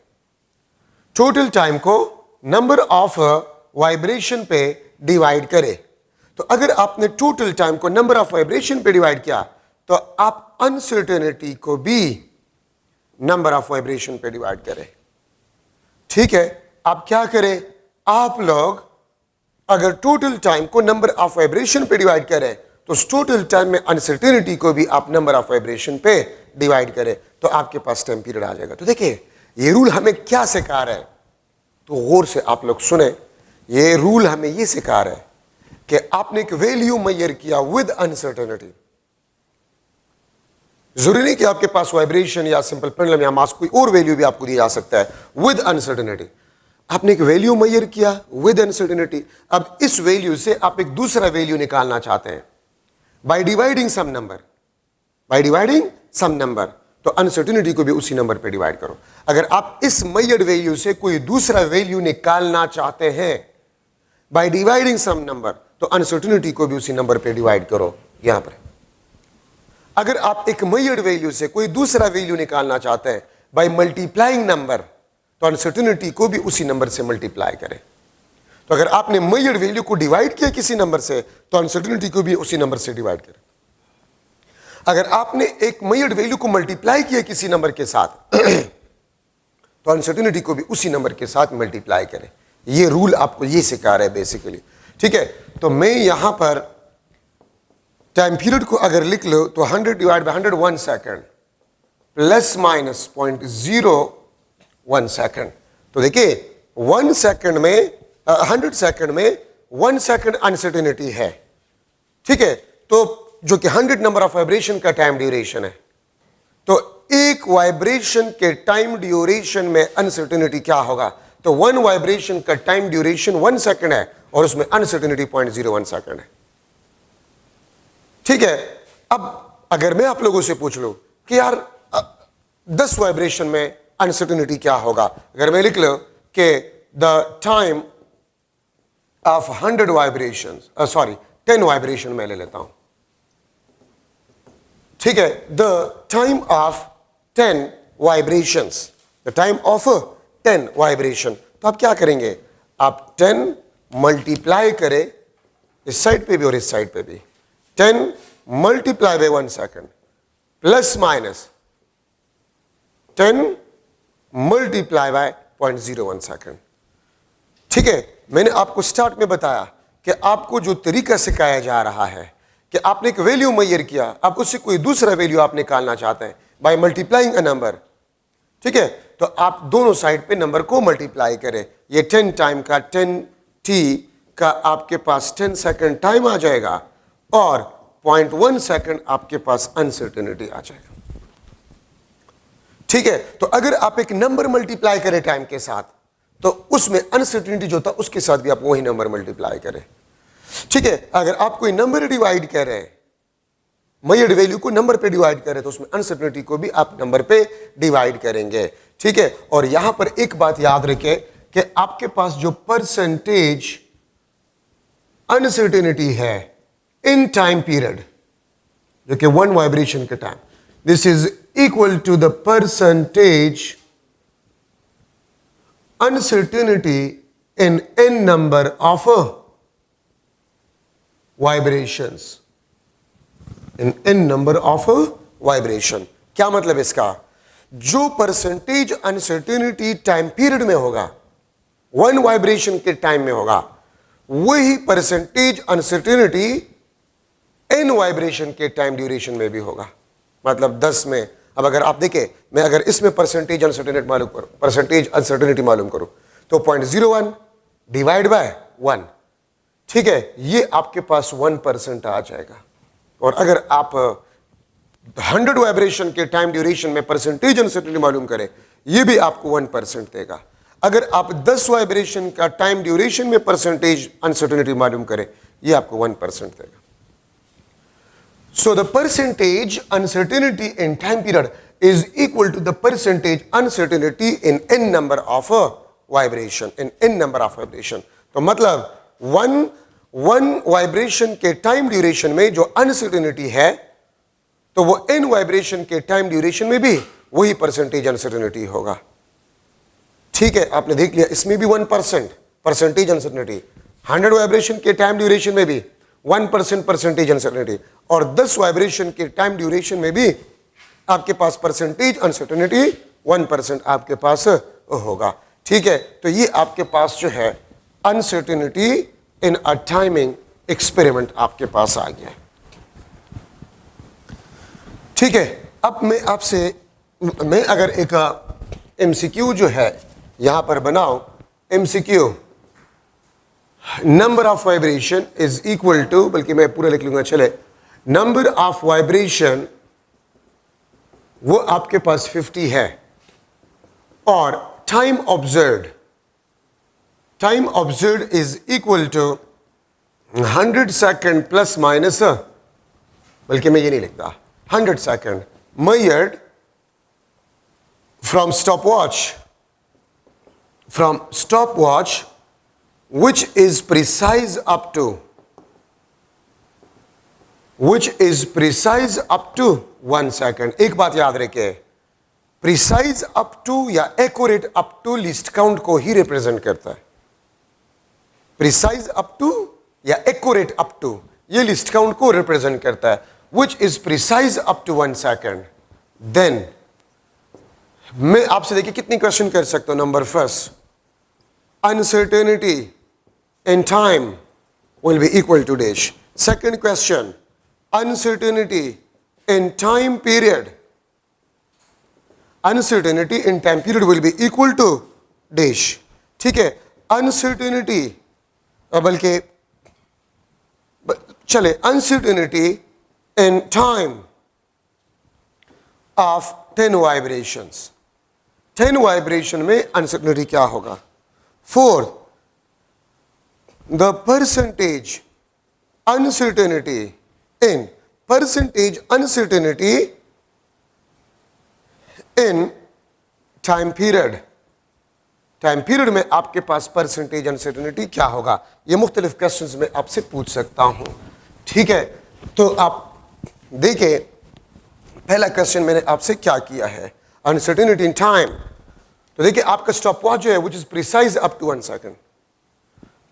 टोटल टाइम को नंबर ऑफ वाइब्रेशन पे डिवाइड करें। तो अगर आपने टोटल टाइम को नंबर ऑफ वाइब्रेशन पे डिवाइड किया तो आप अनसर्टेनिटी को भी नंबर ऑफ वाइब्रेशन पे डिवाइड करें। ठीक है, आप क्या करें, आप लोग अगर टोटल टाइम को नंबर ऑफ वाइब्रेशन पे डिवाइड करें तो उस टोटल टाइम में अनसर्टेनिटी को भी आप नंबर ऑफ वाइब्रेशन पे डिवाइड करें तो आपके पास टाइम पीरियड आ जाएगा। तो देखिए ये रूल हमें क्या सिखा रहा है, तो गौर से आप लोग सुने। ये रूल हमें ये सिखा रहा है कि आपने एक वैल्यू मेजर किया विद अनसर्टेनिटी। जरूरी नहीं कि आपके पास वाइब्रेशन या सिंपल पेंडुलम या मास कोई और वैल्यू भी आपको दिया जा सकता है विद अनसर्टेनिटी। आपने एक वैल्यू मेजर किया विद अनसर्टेनिटी। अब इस वैल्यू से आप एक दूसरा वैल्यू निकालना चाहते हैं by dividing some number, by dividing some number, तो अनसर्टेनिटी को भी उसी नंबर पे डिवाइड करो। अगर आप इस मेजर्ड वैल्यू से कोई दूसरा वैल्यू निकालना चाहते हैं बाय डिवाइडिंग सम नंबर, तो अनसर्टेनिटी को भी उसी नंबर पे डिवाइड करो। यहां पर अगर आप एक मेजर्ड वैल्यू से कोई दूसरा वैल्यू निकालना चाहते हैं बाय मल्टीप्लाइंग नंबर, तो अनसर्टेनिटी को भी उसी नंबर से मल्टीप्लाई करें। तो अगर आपने मेजर्ड वैल्यू को डिवाइड किया किसी नंबर से तो अनसर्टेनिटी को भी उसी नंबर से डिवाइड करें। अगर आपने एक मेजर्ड वैल्यू को मल्टीप्लाई किया किसी नंबर के साथ तो अनसर्टेनिटी को भी उसी नंबर के साथ मल्टीप्लाई करें। ये रूल आपको ये सिखा रहा है बेसिकली। ठीक है, तो मैं यहां पर टाइम पीरियड को अगर लिख लो तो 100 divide by 100 1 second plus minus 0.01 second. तो देखिए 1 सेकंड में 100 सेकंड में 1 सेकंड अनसर्टेनिटी है। ठीक है, तो जो कि 100 नंबर ऑफ वाइब्रेशन का टाइम ड्यूरेशन है, तो एक वाइब्रेशन के टाइम ड्यूरेशन में अनसर्टेनिटी क्या होगा, तो 1 वाइब्रेशन का टाइम ड्यूरेशन 1 सेकंड है और उसमें अनसर्टेनिटी 0.01 सेकंड है। ठीक है, अब अगर मैं आप लोगों से पूछ लूं कि यार 10 वाइब्रेशन में अनसर्टेनिटी क्या होगा, अगर मैं लिख लो कि the time of 100 vibration, sorry 10 vibration मैं ले लेता हूं। ठीक है, the time of 10 vibrations, the time of 10 vibration, तो आप क्या करेंगे, आप 10 मल्टीप्लाई करें इस साइड पे भी और इस साइड पे भी, 10 multiply by 1 second plus minus 10 multiply by 0.01 second. ठीक है, मैंने आपको स्टार्ट में बताया कि आपको जो तरीका सिखाया जा रहा है कि आपने एक वैल्यू मेजर किया, आप उससे कोई दूसरा वैल्यू आप निकालना चाहते हैं बाय मल्टीप्लाइंग अ नंबर। ठीक है, तो आप दोनों साइड पे नंबर को मल्टीप्लाई करें। ये 10 टाइम का 10t का आपके पास 10 सेकंड टाइम आ जाएगा और 0.1 सेकंड आपके पास अनसर्टेनिटी आ जाएगा। ठीक है, तो अगर आप एक नंबर मल्टीप्लाई करें टाइम के साथ तो उसमें अनसर्टेनिटी जो था उसके साथ भी आप वही नंबर मल्टीप्लाई करें। ठीक है, अगर आप कोई नंबर डिवाइड कर रहे हैं, मेजर्ड वैल्यू को नंबर पे डिवाइड करें, तो उसमें अनसर्टेनिटी को भी आप नंबर पे डिवाइड करेंगे। ठीक है, और यहां पर एक बात याद रखें कि आपके पास जो परसेंटेज अनसर्टेनिटी है इन टाइम पीरियड, जो कि 1 वाइब्रेशन का time, this is equal to the percentage uncertainty in n number of vibrations, in n number of vibration. क्या मतलब इसका? जो परसेंटेज अनसर्टेनिटी टाइम पीरियड में होगा, वन वाइब्रेशन के टाइम में होगा, वही परसेंटेज अनसर्टेनिटी n वाइब्रेशन के टाइम ड्यूरेशन में भी होगा। मतलब 10 में, अब अगर आप देखें, मैं अगर इसमें परसेंटेज अनसर्टेनिटी मालूम करूं, परसेंटेज अनसर्टेनिटी मालूम करूं, तो 0.01 डिवाइड बाय 1, ठीक है, ये आपके पास 1% आ जाएगा। और अगर आप 100 वाइब्रेशन के टाइम ड्यूरेशन में परसेंटेज अनसर्टेनिटी मालूम करें, ये भी आपको 1% देगा। अगर आप 10 वाइब्रेशन का टाइम ड्यूरेशन में परसेंटेज अनसर्टेनिटी मालूम करें, ये आपको 1% देगा। So the percentage uncertainty in time period is equal to the percentage uncertainty in n number of vibration, in n number of vibration। तो मतलब वन वाइब्रेशन के टाइम ड्यूरेशन में जो अनसर्टेनिटी है, तो वो n वाइब्रेशन के टाइम ड्यूरेशन में भी वही परसेंटेज अनसर्टेनिटी होगा। ठीक है, आपने देख लिया, इसमें भी 1% परसेंटेज अनसर्टेनिटी, 100 वाइब्रेशन के टाइम ड्यूरेशन में भी 1% परसेंटेज अनसर्टेनिटी, और 10 वाइब्रेशन के टाइम ड्यूरेशन में भी आपके पास परसेंटेज अनसर्टेनिटी 1% आपके पास होगा। ठीक है, तो ये आपके पास जो है uncertainty in a timing experiment आपके पास आ गया। ठीक है, अब मैं अगर एक एमसीक्यू जो है यहां पर बनाऊं, MCQ number of vibration is equal to, बल्कि मैं पूरा लिख लूंगा, चले, नंबर ऑफ वाइब्रेशन वो आपके पास 50 है, और time observed is equal to 100 second plus minus, बल्कि मैं ये नहीं लिखता, 100 second measured from stopwatch which is precise up to 1 second। एक बात याद रखिए, प्रिसाइज अप टू या accurate up to least count को ही रिप्रेजेंट करता है। प्रिसाइज अप टू या एक्यूरेट अप टू, ये लिस्ट काउंट को रिप्रेजेंट करता है। which is precise up to 1 second, then मैं आपसे देखिए कितनी क्वेश्चन कर सकता हूं। Number first, uncertainty in time will be equal to dash। second question, uncertainty in time period will be equal to dash। ठीक है, uncertainty, बल्कि चले, uncertainty in time of 10 vibrations, 10 vibration में अनसर्टेनिटी क्या होगा। Fourth, the percentage uncertainty in time period में आपके पास percentage uncertainty क्या होगा। ये मुख्तलिफ क्वेश्चंस में आपसे पूछ सकता हूं। ठीक है, तो आप देखिए, पहला क्वेश्चन मैंने आपसे क्या किया है, अनसर्टेनिटी इन टाइम। तो देखिए, आपका स्टॉप वॉच जो है which is precise up to 1 second,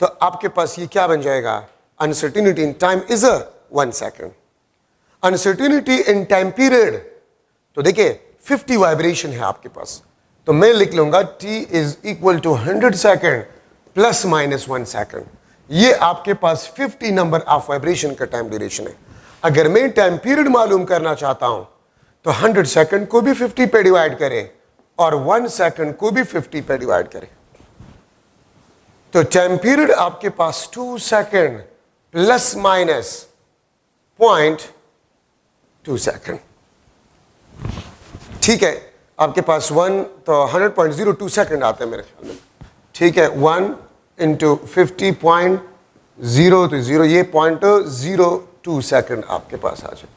तो आपके पास ये क्या बन जाएगा, uncertainty in time is 1 second. Uncertainty in time period, तो देखिए 50 वाइब्रेशन है आपके पास, तो मैं लिख लूंगा t is equal to 100 second plus minus 1 second. ये आपके पास 50 नंबर ऑफ वाइब्रेशन का टाइम ड्यूरेशन है। अगर मैं टाइम पीरियड मालूम करना चाहता हूं, तो 100 सेकेंड को भी 50 पे डिवाइड करें और 1 सेकेंड को भी 50 पे डिवाइड करें, तो टाइम पीरियड आपके पास 2 सेकेंड प्लस माइनस 0.2 सेकेंड। ठीक है, आपके पास 1 तो 100.02 सेकेंड आते हैं मेरे ख्याल में। ठीक है, 1 इंटू 50.0 तो 0, ये 0.02 सेकेंड आपके पास आ जाए।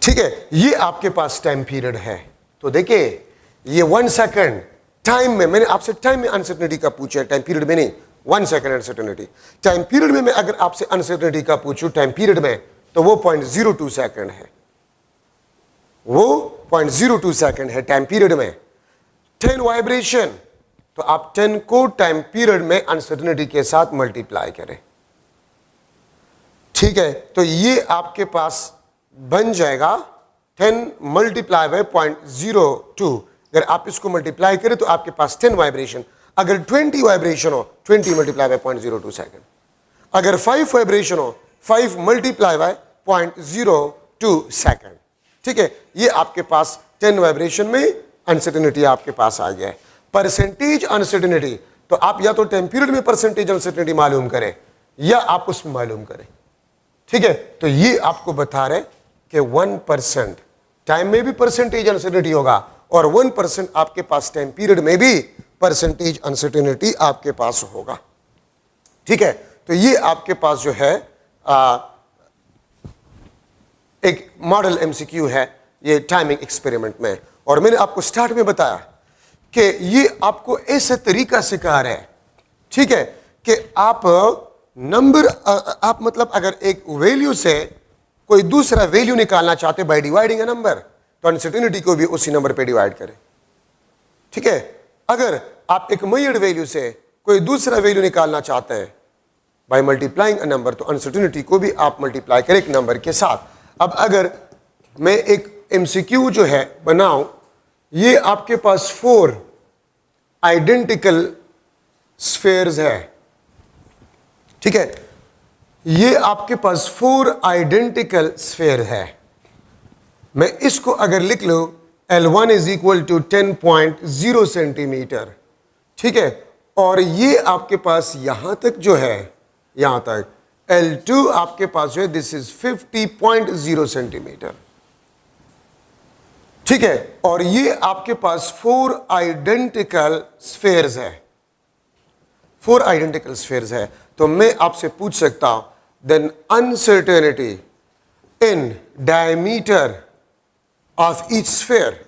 ठीक है, ये आपके पास टाइम पीरियड है। तो देखिए, ये 1 सेकेंड टाइम में, मैंने आपसे टाइम में अनसर्टेनिटी का पूछा है, टाइम पीरियड में नहीं। 1 सेकेंड अनसर्टेनिटी, टाइम पीरियड में मैं अगर आपसे अनसर्टेनिटी का पूछूं टाइम पीरियड में, तो वो 0.02 सेकेंड है, वो 0.02 सेकेंड है टाइम पीरियड में। 10 वाइब्रेशन, तो आप 10 को टाइम पीरियड में अनसर्टेनिटी के साथ मल्टीप्लाई करें। ठीक है, तो ये आपके पास बन जाएगा 10 मल्टीप्लाई बाय 0.02। अगर आप इसको मल्टीप्लाई करें तो आपके पास 10 वाइब्रेशन। अगर 20 वाइब्रेशन हो 20 मल्टीप्लाई बाय 0.02 सेकेंड। अगर 5 वाइब्रेशन हो 5 मल्टीप्लाई बाय 0.02 सेकेंड। ठीक है, ये आपके पास 10 वाइब्रेशन में अनसर्टेनिटी आपके पास आ गया है। परसेंटेज अनसर्टेनिटी, तो आप या तो टाइम पीरियड में परसेंटेज अनसर्टेनिटी मालूम करें या आप उसमें मालूम करें। ठीक है, तो ये आपको बता रहे कि 1% टाइम में भी परसेंटेज अनसर्टेनिटी होगा और 1% आपके पास टाइम पीरियड में भी परसेंटेज अनसर्टेनिटी आपके पास होगा। ठीक है, तो ये आपके पास जो है एक मॉडल एमसीक्यू है ये टाइमिंग एक्सपेरिमेंट में। और मैंने आपको स्टार्ट में बताया कि ये आपको ऐसे तरीका सिखा रहे हैं, ठीक है, कि आप नंबर आप मतलब अगर एक वैल्यू से कोई दूसरा वैल्यू निकालना चाहते बाय डिवाइडिंग अ नंबर, तो अनसर्टेनिटी को भी उसी नंबर पे डिवाइड करें। ठीक है, अगर आप एक मेजर्ड वैल्यू से कोई दूसरा वैल्यू निकालना चाहते हैं बाय मल्टीप्लाइंग अ नंबर, तो अनसर्टेनिटी को भी आप मल्टीप्लाई करें एक नंबर के साथ। अब अगर मैं एक एमसीक्यू जो है बनाऊं, ये आपके पास 4 आइडेंटिकल स्फीयर्स है। ठीक है, ये आपके पास 4 आइडेंटिकल स्फीयर है। मैं इसको अगर लिख लूं L1 is equal to 10.0 centimetre. ठीक है, और ये आपके पास यहां तक जो है, यहां तक L2 आपके पास जो है दिस इज 50.0 सेंटीमीटर। ठीक है, और ये आपके पास 4 आइडेंटिकल स्फीयर्स है। 4 आइडेंटिकल स्फीयर्स है, तो मैं आपसे पूछ सकता हूं then uncertainty in diameter of each sphere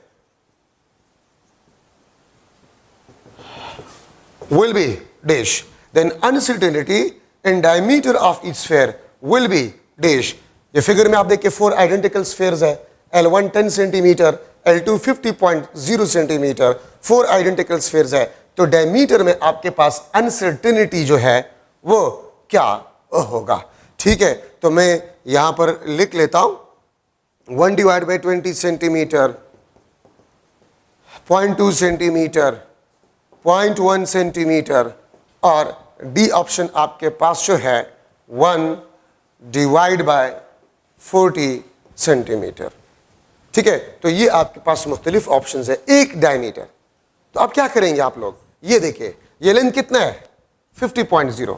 will be dash, then uncertainty in diameter of each sphere will be dash। ये फिगर में आप देखिए 4 आइडेंटिकल स्फीयर्स है, L1 10 centimetre, L2 50.0 centimetre, 4 identical spheres है, तो डायमीटर में आपके पास अनसर्टेनिटी जो है वो क्या होगा। ठीक है, तो मैं यहां पर लिख लेता हूं 1 divide by 20 centimetre, 0.2 centimetre, 0.1 centimetre, और डी ऑप्शन आपके पास जो है 1 डिवाइड बाय 40 सेंटीमीटर। ठीक है, तो ये आपके पास मुख्तलिफ ऑप्शन है। एक डायमीटर, तो आप क्या करेंगे आप लोग, ये देखिए ये लेंथ कितना है 50.0,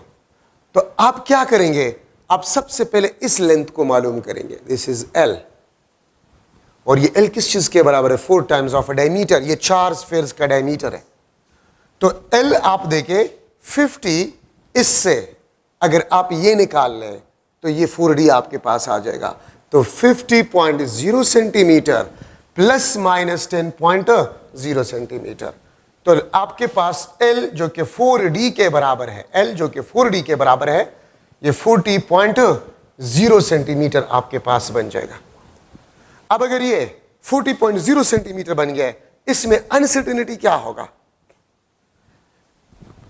तो आप क्या करेंगे, आप सबसे पहले इस लेंथ को मालूम करेंगे, दिस इज L, और ये L किस चीज के बराबर है 4 टाइम्स ऑफ अ डायमीटर, ये 4 स्फीयर्स का डायमीटर है। तो L आप देखें 50, इससे अगर आप ये निकाल लें तो ये 4D आपके पास आ जाएगा। तो 50.0 सेंटीमीटर प्लस माइनस 10.0 सेंटीमीटर, तो आपके पास L जो कि 4D के बराबर है, L जो कि 4D के बराबर है, ये 40.0 सेंटीमीटर आपके पास बन जाएगा। अब अगर ये 40.0 सेंटीमीटर बन गया, इसमें अनसर्टेनिटी क्या होगा,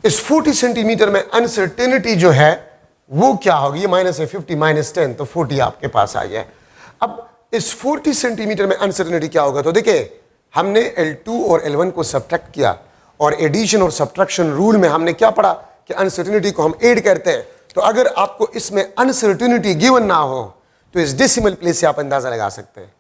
इस 40 सेंटीमीटर में अनसर्टेनिटी जो है वो क्या होगी, ये माइनस है 50 माइनस 10, तो 40 आपके पास आ गया है। अब इस 40 सेंटीमीटर में अनसर्टेनिटी क्या होगा, तो देखिए हमने L2 और L1 को सब्ट्रैक्ट किया, और एडिशन और सब्ट्रैक्शन रूल में हमने क्या पढ़ा कि अनसर्टेनिटी को हम ऐड करते हैं। तो अगर आपको इसमें अनसर्टेनिटी गिवन ना हो, तो इस डेसिमल प्लेस से आप अंदाजा लगा सकते हैं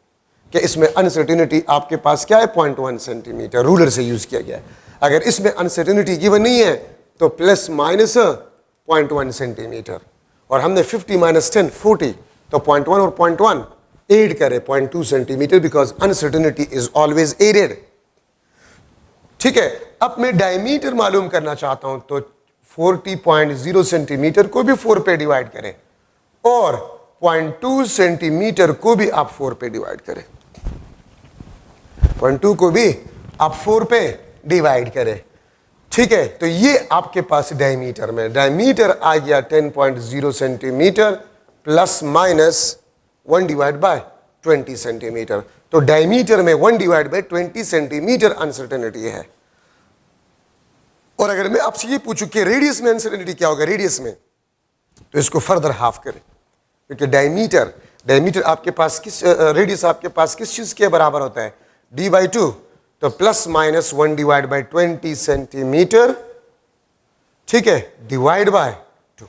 कि इसमें अनसर्टेनिटी आपके पास क्या है 0.1 सेंटीमीटर, रूलर से यूज किया गया है। अगर इसमें अनसर्टेनिटी गिवन नहीं है तो प्लस माइनस 0.1 सेंटीमीटर, और हमने 50 माइनस 10 40, तो 0.1 और 0.1 ऐड करें 0.2 centimetre, because uncertainty is always added. ठीक है, अब मैं डायमीटर मालूम करना चाहता हूं, तो 40.0 सेंटीमीटर को भी 4 पे डिवाइड करें और 0.2 सेंटीमीटर को भी आप 4 पे डिवाइड करें, 0.2 को भी आप 4 पे डिवाइड करें। ठीक है, तो ये आपके पास डायमीटर में, डायमीटर आ गया 10.0 centimetre plus minus 1 divide by 20 centimetre, तो डायमीटर में 1 डिवाइड बाय 20 सेंटीमीटर अनसर्टेनिटी है। और अगर मैं आपसे ये पूछूं कि रेडियस में अनसर्टेनिटी क्या होगा, रेडियस में, तो इसको फर्दर हाफ करें, क्योंकि डायमीटर आपके पास किस रेडियस आपके पास किस चीज के बराबर होता है, d/2, तो ±1 डिवाइड बाई 20 सेंटीमीटर, ठीक है, डिवाइड बाय 2,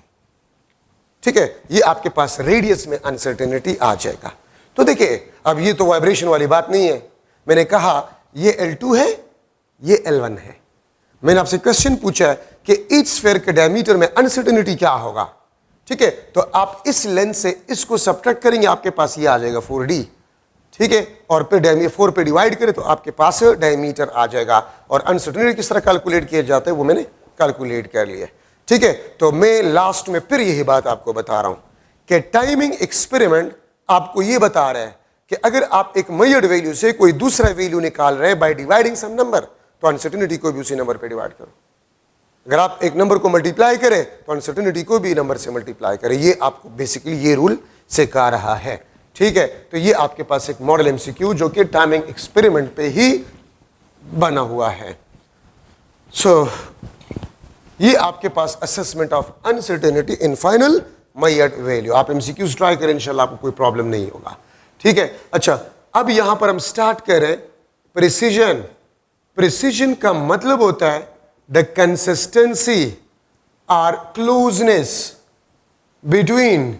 ठीक है, ये आपके पास रेडियस में अनसर्टेनिटी आ जाएगा। तो देखिए अब ये तो वाइब्रेशन वाली बात नहीं है, मैंने कहा ये L2 है, ये L1 है। मैंने आपसे क्वेश्चन पूछा कि ईच स्फीयर के डायमीटर में अनसर्टेनिटी क्या होगा, ठीक है, तो आप इस लेंथ से इसको सब्ट्रैक्ट करेंगे, आपके पास ये आ जाएगा 4D, ठीक है, और पे 4 पे डिवाइड करें तो आपके पास डायमीटर आ जाएगा। और अनसर्टेनिटी किस तरह कैलकुलेट किया जाता है वो मैंने कैलकुलेट कर लिया, ठीक है। तो मैं लास्ट में फिर यही बात आपको बता रहा हूं कि टाइमिंग एक्सपेरिमेंट आपको ये बता रहा है कि अगर आप एक मेजर्ड वैल्यू से कोई दूसरा वैल्यू निकाल रहे हैं बाय डिवाइडिंग सम नंबर, तो अनसर्टेनिटी को भी उसी नंबर पे डिवाइड करो। अगर आप एक नंबर को मल्टीप्लाई करें तो अनसर्टेनिटी को भी नंबर से मल्टीप्लाई करें। ये आपको बेसिकली ये रूल सिखा रहा है, ठीक है। तो ये आपके पास एक मॉडल एमसीक्यू जो कि टाइमिंग एक्सपेरिमेंट पे ही बना हुआ है। सो ये आपके पास assessment of uncertainty in final measured value. आप एमसीक्यूज ट्राई करें, इंशाल्लाह आपको कोई प्रॉब्लम नहीं होगा, ठीक है। अच्छा, अब यहां पर हम स्टार्ट करें प्रिसीजन। प्रिसीजन का मतलब होता है द कंसिस्टेंसी और क्लोजनेस बिटवीन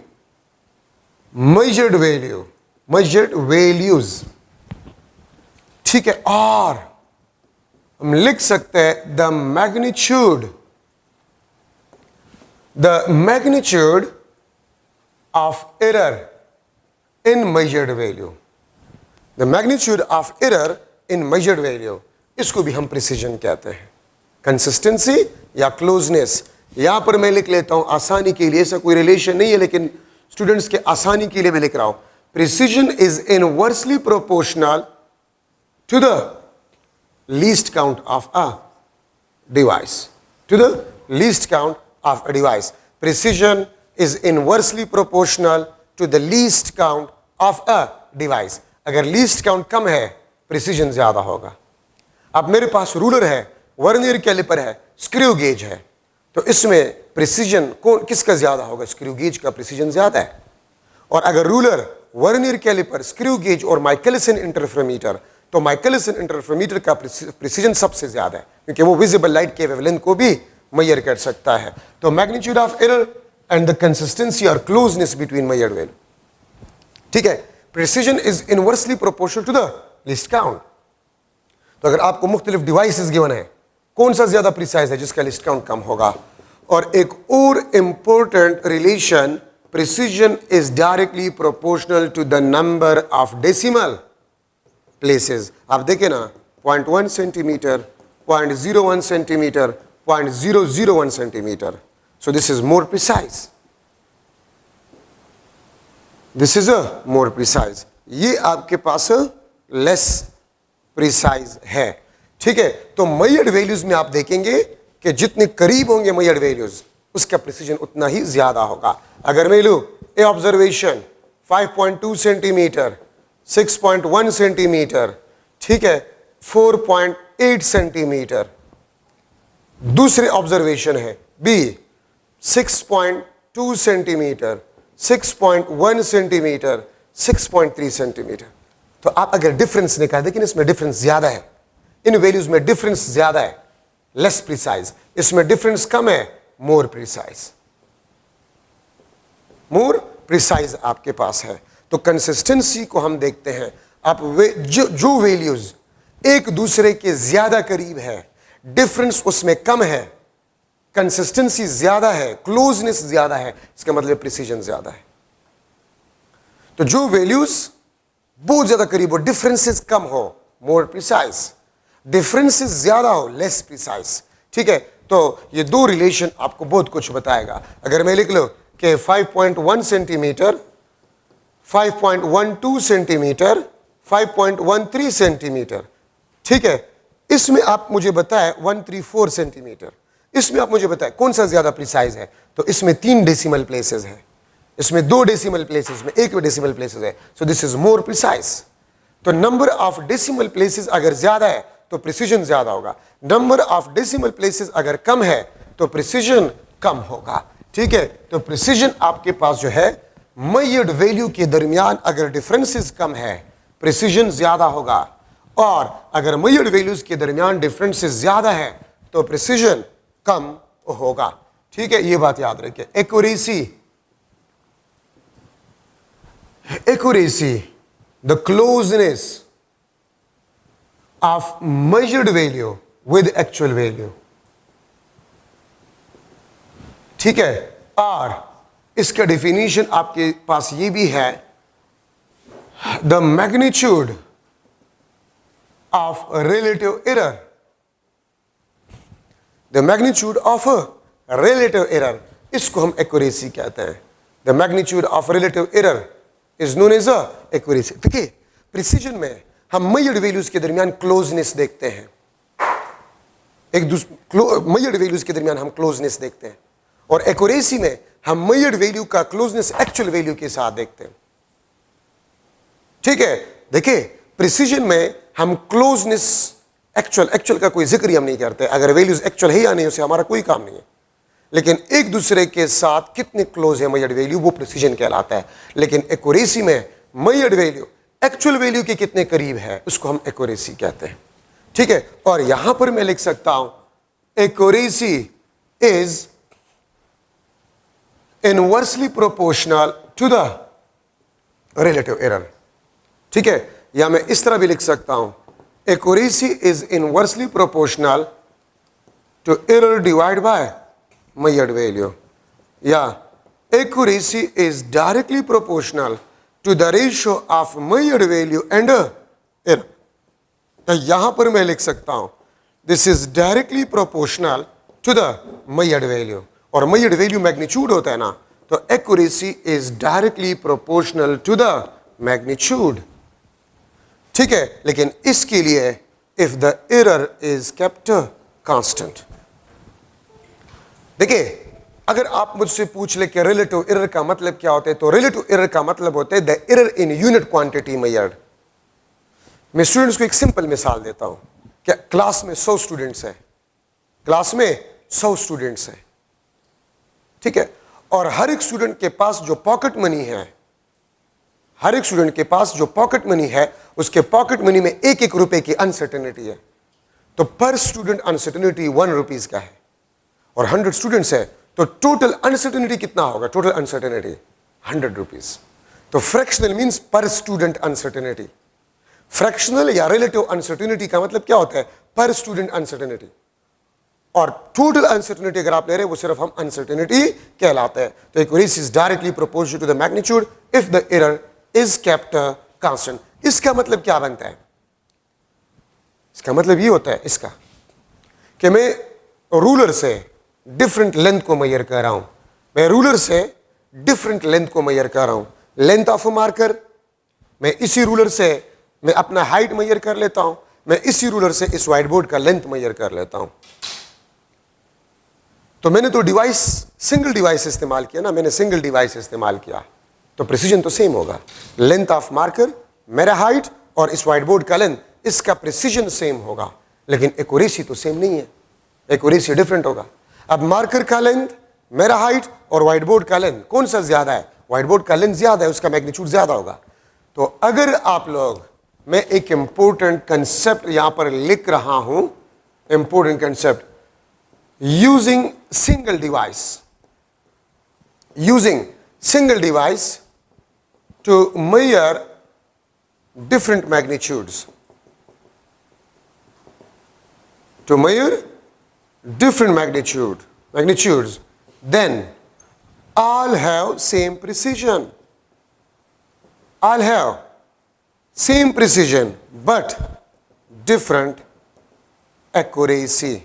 मेजर्ड वैल्यूज, ठीक है। और हम लिख सकते हैं the magnitude of error in measured value. The magnitude of error in measured value, इसको भी हम प्रिसीजन कहते हैं। कंसिस्टेंसी या क्लोजनेस, यहां पर मैं लिख लेता हूं आसानी के लिए, ऐसा कोई रिलेशन नहीं है लेकिन स्टूडेंट्स के आसानी के लिए मैं लिख रहा हूं। Precision is inversely proportional to the least count of a device, to the least count of a device. Precision is inversely proportional to the least count of a device. अगर लीस्ट काउंट कम है precision ज्यादा होगा। अब मेरे पास ruler है, vernier calliper है, स्क्रू गेज है, तो इसमें प्रिसीजन कौन किसका ज्यादा होगा? स्क्रू गेज का प्रिसीजन ज्यादा है। और अगर ruler, vernier calliper, screw gauge और माइकलसन इंटरफेरोमीटर, तो माइकलसन इंटरफेरोमीटर का प्रिसीजन सबसे ज्यादा है क्योंकि वो विजिबल लाइट के वेवलेंथ को भी मेजर कर सकता है। तो magnitude of error and the consistency और क्लोजनेस बिटवीन मेजर्ड वैल्यू, ठीक है। Precision is inversely proportional to the least count. तो अगर आपको मुख्तलिफ डिवाइसेस गिवन है, कौन सा ज्यादा प्रिसाइज है जिसका लिस्ट काउंट कम होगा। और एक और important relation, precision is directly proportional to the number of decimal places. आप देखें ना, 0.1 centimetre, 0.01 centimetre, 0.001 centimetre, so this is more precise, this is a more precise। ये आपके पास लेस प्रिसाइज है, ठीक है। तो मेजर्ड वैल्यूज में आप देखेंगे कि जितने करीब होंगे मेजर्ड वैल्यूज उसका प्रिसीजन उतना ही ज्यादा होगा। अगर मैं लूं ए ऑब्जर्वेशन 5.2 सेंटीमीटर, 6.1 सेंटीमीटर, ठीक है, 4.8 सेंटीमीटर। दूसरे ऑब्जर्वेशन है बी 6.2 सेंटीमीटर, 6.1 सेंटीमीटर, 6.3 सेंटीमीटर। तो आप अगर डिफरेंस निकालें, लेकिन इसमें डिफरेंस ज्यादा है, इन वैल्यूज में डिफरेंस ज्यादा है, लेस प्रिसाइज। इसमें डिफरेंस कम है, मोर प्रिसाइज, मोर प्रिसाइज आपके पास है। तो कंसिस्टेंसी को हम देखते हैं, आप जो वैल्यूज एक दूसरे के ज्यादा करीब है, डिफरेंस उसमें कम है, कंसिस्टेंसी ज्यादा है, क्लोजनेस ज्यादा है, इसका मतलब प्रिसीजन ज्यादा है। तो जो वैल्यूज बहुत ज्यादा करीब हो, डिफरेंसेस कम हो, मोर प्रिसाइज, डिफरेंसेस ज्यादा हो, लेस प्रिसाइज, ठीक है। तो ये दो रिलेशन आपको बहुत कुछ बताएगा। अगर मैं लिख लो कि 5.1 सेंटीमीटर, 5.12 सेंटीमीटर, 5.13 सेंटीमीटर, ठीक है, इसमें आप मुझे बताएं 134 सेंटीमीटर, इसमें आप मुझे बताएं कौन सा ज्यादा प्रिसाइज है। तो इसमें 3 डेसिमल प्लेसेस है, इसमें 2 डेसिमल प्लेसेस में 1 डेसिमल प्लेसेस है, so this is more precise. तो नंबर ऑफ डेसिमल प्लेसेस अगर ज्यादा है तो प्रिसीजन ज्यादा होगा, नंबर ऑफ डेसिमल प्लेसेस अगर कम है तो प्रिसीजन कम होगा, ठीक है। तो प्रिसीजन आपके पास जो है मेजर्ड वैल्यू के दरमियान अगर डिफरेंसेस कम है प्रिसीजन ज्यादा होगा, और अगर मेजर्ड वैल्यूज के दरमियान डिफरेंसेस ज्यादा है तो प्रिसीजन कम होगा। ठीक है, ये बात याद रखिए। Accuracy the closeness of measured value with actual value. ठीक है, और इसका डेफिनेशन आपके पास ये भी है, the magnitude of relative error, the magnitude of relative error, इसको हम एक्यूरेसी कहते हैं। The magnitude of relative error is known as accuracy. देखिए, प्रिसीजन में हम मेजर्ड वैल्यूज के दरमियान क्लोजनेस देखते हैं, एक दूसरे मेजर्ड वैल्यूज के दरमियान हम क्लोजनेस देखते हैं, और एक्यूरेसी में हम मेजर्ड वैल्यू का क्लोजनेस एक्चुअल वैल्यू के साथ देखते हैं। ठीक है, देखिए प्रिसीजन में हम क्लोजनेस एक्चुअल का कोई जिक्र ही हम नहीं करते, अगर वैल्यूज एक्चुअल है या नहीं उससे हमारा कोई काम नहीं है, लेकिन एक दूसरे के साथ कितने क्लोज है मेजर्ड वैल्यू वो प्रिसीजन कहलाता है। लेकिन एक्यूरेसी में मेजर्ड वैल्यू एक्चुअल वैल्यू के कितने करीब है उसको हम एक्यूरेसी कहते हैं। ठीक है, और यहां पर मैं लिख सकता हूं accuracy is inversely proportional to the relative error. ठीक है, या मैं इस तरह भी लिख सकता हूं accuracy is inversely proportional to error divide by measured value, या accuracy is directly proportional to the ratio of measured value and error. तो यहां पर मैं लिख सकता हूं this is directly proportional to the measured value, और मेजर्ड वैल्यू मैग्नीट्यूड होता है ना, तो accuracy is directly proportional to the magnitude. ठीक है, लेकिन इसके लिए if the error is kept constant. देखिए, अगर आप मुझसे पूछ ले कि रिलेटिव एरर का मतलब क्या होता है, तो रिलेटिव एरर का मतलब होता है the error in unit quantity measured. मैं स्टूडेंट्स को एक सिंपल मिसाल देता हूं कि क्लास में 100 स्टूडेंट्स हैं, क्लास में 100 स्टूडेंट्स हैं। ठीक है, और हर एक स्टूडेंट के पास जो पॉकेट मनी है, हर एक स्टूडेंट के पास जो पॉकेट मनी है, उसके पॉकेट मनी में एक एक रुपए की अनसर्टेनिटी है, तो पर स्टूडेंट अनसर्टेनिटी 1 रुपीज का है, और 100 स्टूडेंट्स है तो टोटल अनसर्टेनिटी कितना होगा? Total uncertainty 100 rupees. तो फ्रैक्शनल मींस पर स्टूडेंट अनसर्टेनिटी। फ्रैक्शनल या रिलेटिव अनसर्टेनिटी का मतलब क्या होता है? पर स्टूडेंट अनसर्टेनिटी। और टोटल अनसर्टेनिटी अगर आप ले रहे हैं वो सिर्फ हम अनसर्टेनिटी कहलाता है। तो accuracy is directly proportional to the magnitude if the error is kept constant. इसका मतलब क्या बनता है? इसका मतलब ये होता है इसका कि मैं रूलर से डिफरेंट लेंथ को मेजर कर रहा हूं, मैं रूलर से डिफरेंट लेंथ को मेजर कर रहा हूं। लेंथ ऑफ मार्कर, मैं इसी रूलर से मैं अपना हाइट मेजर कर लेता हूं, मैं इसी रूलर से इस व्हाइट बोर्ड का लेंथ मेजर कर लेता हूं। तो मैंने तो डिवाइस सिंगल डिवाइस इस्तेमाल किया ना, मैंने सिंगल डिवाइस इस्तेमाल किया तो प्रिसीजन तो सेम होगा। लेंथ ऑफ मार्कर, मेरा हाइट और इस व्हाइट बोर्ड का लेंथ, इसका प्रिसीजन सेम होगा, लेकिन एक्यूरेसी तो सेम नहीं है, एक्यूरेसी डिफरेंट होगा। अब मार्कर का लेंथ, मेरा हाइट और व्हाइट बोर्ड का लेंथ कौन सा ज्यादा है? व्हाइट बोर्ड का लेंथ ज्यादा है, उसका मैग्नीट्यूड ज्यादा होगा। तो अगर आप लोग, मैं एक इंपॉर्टेंट कंसेप्ट यहां पर लिख रहा हूं, important concept, using single device to measure different magnitudes, to measure different magnitudes, then all have same precision, all have same precision but different accuracy।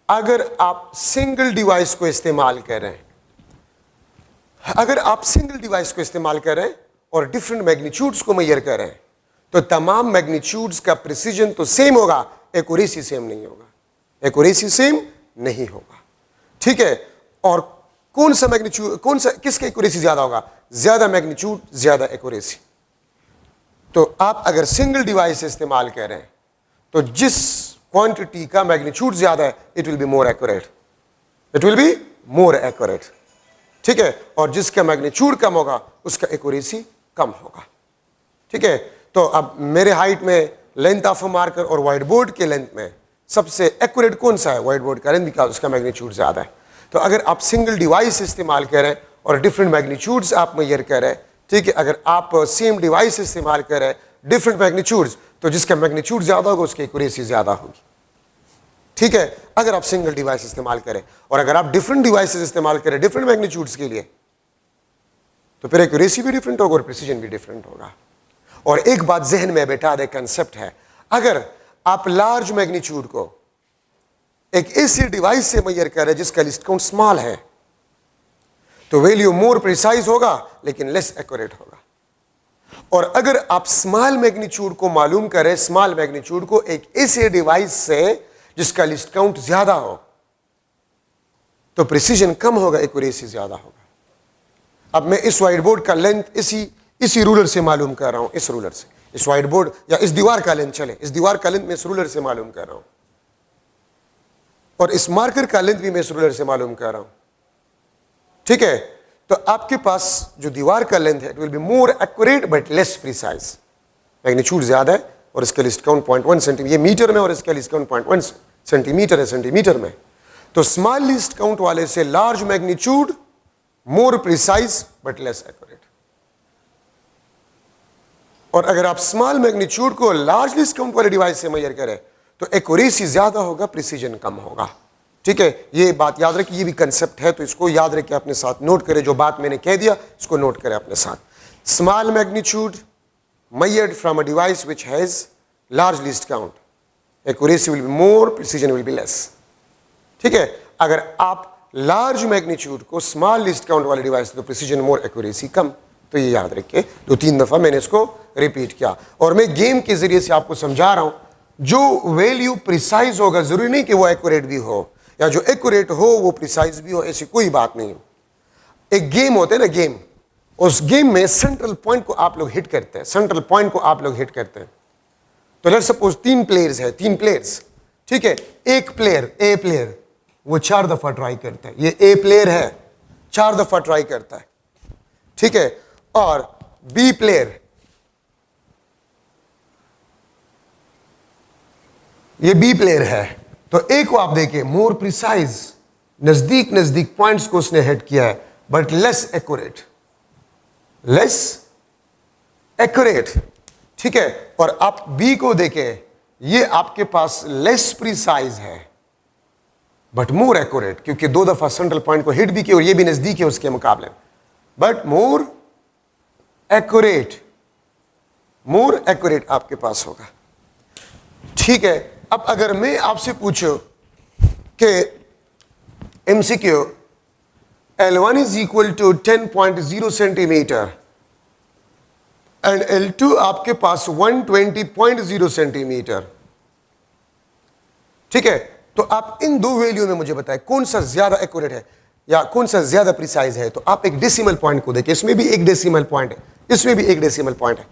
अगर आप सिंगल डिवाइस को इस्तेमाल कर रहे हैं, अगर आप सिंगल डिवाइस को इस्तेमाल कर रहे हैं और डिफरेंट मैग्नीट्यूड्स को मेजर कर रहे हैं, तो तमाम मैग्नीट्यूड्स का प्रिसीजन तो सेम होगा, एक्यूरेसी सेम नहीं होगा, एक्यूरेसी सेम नहीं होगा। ठीक है, और कौन सा मैग्नीट्यूड, कौन सा, किसका एक्यूरेसी ज्यादा होगा? ज्यादा मैग्नीट्यूड ज्यादा एक्यूरेसी। तो आप अगर सिंगल डिवाइस इस्तेमाल कर रहे हैं तो जिस क्वांटिटी का मैग्नीट्यूड ज्यादा है, it will be more accurate, it will be more accurate. ठीक है, और जिसका मैग्नीट्यूड कम होगा उसका एक्यूरेसी कम होगा। ठीक है, तो अब मेरे हाइट में लेंथ ऑफ मार्कर और व्हाइट बोर्ड के लेंथ में सबसे एक्यूरेट कौन सा है? व्हाइट बोर्ड का लेंथ, बिकॉज उसका मैग्नीट्यूड ज्यादा है। तो अगर आप सिंगल डिवाइस इस्तेमाल करें और डिफरेंट मैग्नीट्यूड्स आप मेजर करें, ठीक है, अगर आप सेम डिवाइस इस्तेमाल करें डिफरेंट मैग्नीट्यूड्स, तो जिसका मैग्नीट्यूड ज्यादा होगा उसकी एक्यूरेसी ज्यादा होगी। ठीक है, अगर आप सिंगल डिवाइस इस्तेमाल करें, और अगर आप डिफरेंट डिवाइसेस इस्तेमाल करें डिफरेंट मैग्नीट्यूड्स के लिए, तो फिर एक्यूरेसी भी डिफरेंट होगा और प्रिसीजन भी डिफरेंट होगा। और एक बात जहन में बैठा दे, कंसेप्ट है, अगर आप लार्ज मैग्नीट्यूड को एक ऐसी डिवाइस से मेजर करें जिसका लिस्ट काउंट स्मॉल है, तो वैल्यू मोर प्रिसाइज होगा लेकिन लेस एक्यूरेट होगा। और अगर आप स्मॉल मैग्नीट्यूड को मालूम करें, स्मॉल मैग्नीट्यूड को एक ऐसे डिवाइस से जिसका लिस्ट काउंट ज्यादा हो, तो प्रिसीजन कम होगा, एक्यूरेसी ज्यादा होगा। अब मैं इस व्हाइट बोर्ड का लेंथ इसी रूलर से मालूम कर रहा हूं, इस रूलर से, इस व्हाइट बोर्ड या इस दीवार का लेंथ, चले इस दीवार का लेंथ मैं इस रूलर से मालूम कर रहा हूं, और इस मार्कर का लेंथ भी मैं इस रूलर से मालूम कर रहा हूं। ठीक है, तो आपके पास जो दीवार का लेंथ है it will be more accurate but less precise. Magnitude ज्यादा है और इसका लिस्ट काउंट 0.1 सेंटीमीटर, ये मीटर में, और इसका लिस्ट काउंट 0.1 सेंटीमीटर है, सेंटीमीटर में। तो स्मॉल लिस्ट काउंट वाले से large magnitude more precise but less accurate. और अगर आप स्मॉल मैग्नीट्यूड को लार्ज लिस्ट काउंट वाले डिवाइस से मेजर करें तो एक्यूरेसी ज्यादा होगा, प्रिसीजन कम होगा। ठीक है, ये बात याद रखिए, ये भी कंसेप्ट है, तो इसको याद रखिए, अपने साथ नोट करें, जो बात मैंने कह दिया इसको नोट करें अपने साथ। Small magnitude measured from a device which has large least count, accuracy will be more, precision will be less. ठीक है, अगर आप लार्ज मैग्नीट्यूड को स्मॉल लिस्ट काउंट वाले डिवाइस तो प्रिसीजन मोर, एक्यूरेसी कम। तो ये याद रखिए, 2-3 दफा मैंने इसको रिपीट किया, और मैं गेम के जरिए से आपको समझा रहा हूं। जो वैल्यू प्रिसाइज होगा जरूरी नहीं कि वो एक्यूरेट भी हो, या जो एक्यूरेट हो वो प्रिसाइज भी हो, ऐसी कोई बात नहीं। एक गेम होता है ना, गेम, उस गेम में सेंट्रल पॉइंट को आप लोग हिट करते हैं, सेंट्रल पॉइंट को आप लोग हिट करते हैं। तो लेट्स सपोज 3 प्लेयर्स है, 3 प्लेयर्स, ठीक है, एक प्लेयर, ए प्लेयर, वो 4 दफा ट्राई करता है, ये ए प्लेयर है 4 दफा ट्राई करता है, ठीक है, और बी प्लेयर, ये बी प्लेयर है, तो ए को आप देखिए मोर प्रिसाइज, नजदीक नजदीक पॉइंट्स को उसने हिट किया है, but less accurate, less accurate, ठीक है। और आप बी को देखें, ये आपके पास लेस प्रिसाइज है बट मोर एक्यूरेट, क्योंकि 2 दफा सेंट्रल पॉइंट को हिट भी किया और ये भी नजदीक है उसके मुकाबले, but more accurate, more accurate आपके पास होगा। ठीक है, अब अगर मैं आपसे पूछूं कि MCQ L1 is equal to 10.0 centimetre and L2 आपके पास 120.0 सेंटीमीटर, ठीक है, तो आप इन दो वैल्यू में मुझे बताएं कौन सा ज्यादा एक्यूरेट है या कौन सा ज्यादा प्रिसाइज है। तो आप एक डेसिमल पॉइंट को देखें, इसमें भी एक डेसिमल पॉइंट है, इसमें भी एक डेसिमल पॉइंट है,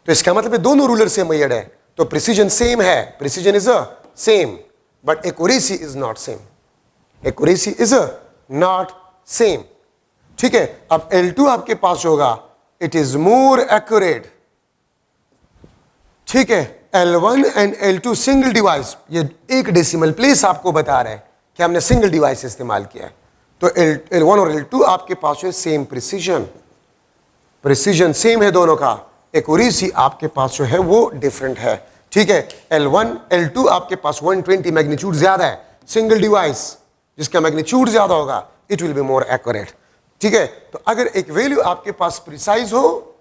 तो इसका मतलब है दोनों रूलर से मेजर्ड है, तो प्रिसीजन सेम है, precision is a same, but accuracy is not same, accuracy is a not same. ठीक है, अब L2 आपके पास होगा, इट इज मोर एक्यूरेट, ठीक है। L1 and L2 single device, ये एक डेसिमल प्लेस आपको बता रहा है कि हमने सिंगल डिवाइस इस्तेमाल किया है, तो L1 और L2 आपके पास है सेम प्रिसीजन, प्रिसीजन सेम है दोनों का, एक्यूरेसी आपके पास जो है वो डिफरेंट है। ठीक है, L1 L2 आपके पास 120 मैग्नीट्यूड ज्यादा है, सिंगल डिवाइस जिसका मैग्नीट्यूड ज्यादा होगा it will be more accurate. ठीक है, तो अगर एक वैल्यू आपके पास प्रिसाइज हो,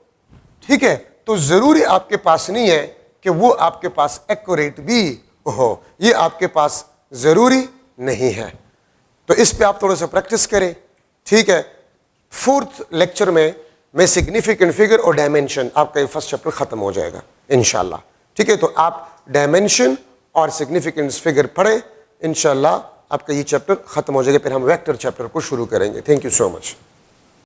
ठीक है, तो जरूरी आपके पास नहीं है कि वो आपके पास एक्यूरेट भी हो, ये आपके पास जरूरी नहीं है। तो इस पे आप थोड़ा सा प्रैक्टिस करें। ठीक है, 4th लेक्चर में मैं सिग्निफिकेंट फिगर और डायमेंशन, आपका ये फर्स्ट चैप्टर खत्म हो जाएगा इंशाल्लाह। ठीक है, तो आप डायमेंशन और सिग्निफिकेंट फिगर पढ़े, इंशाल्लाह आपका ये चैप्टर खत्म हो जाएगा, फिर हम वेक्टर चैप्टर को शुरू करेंगे। Thank you so much.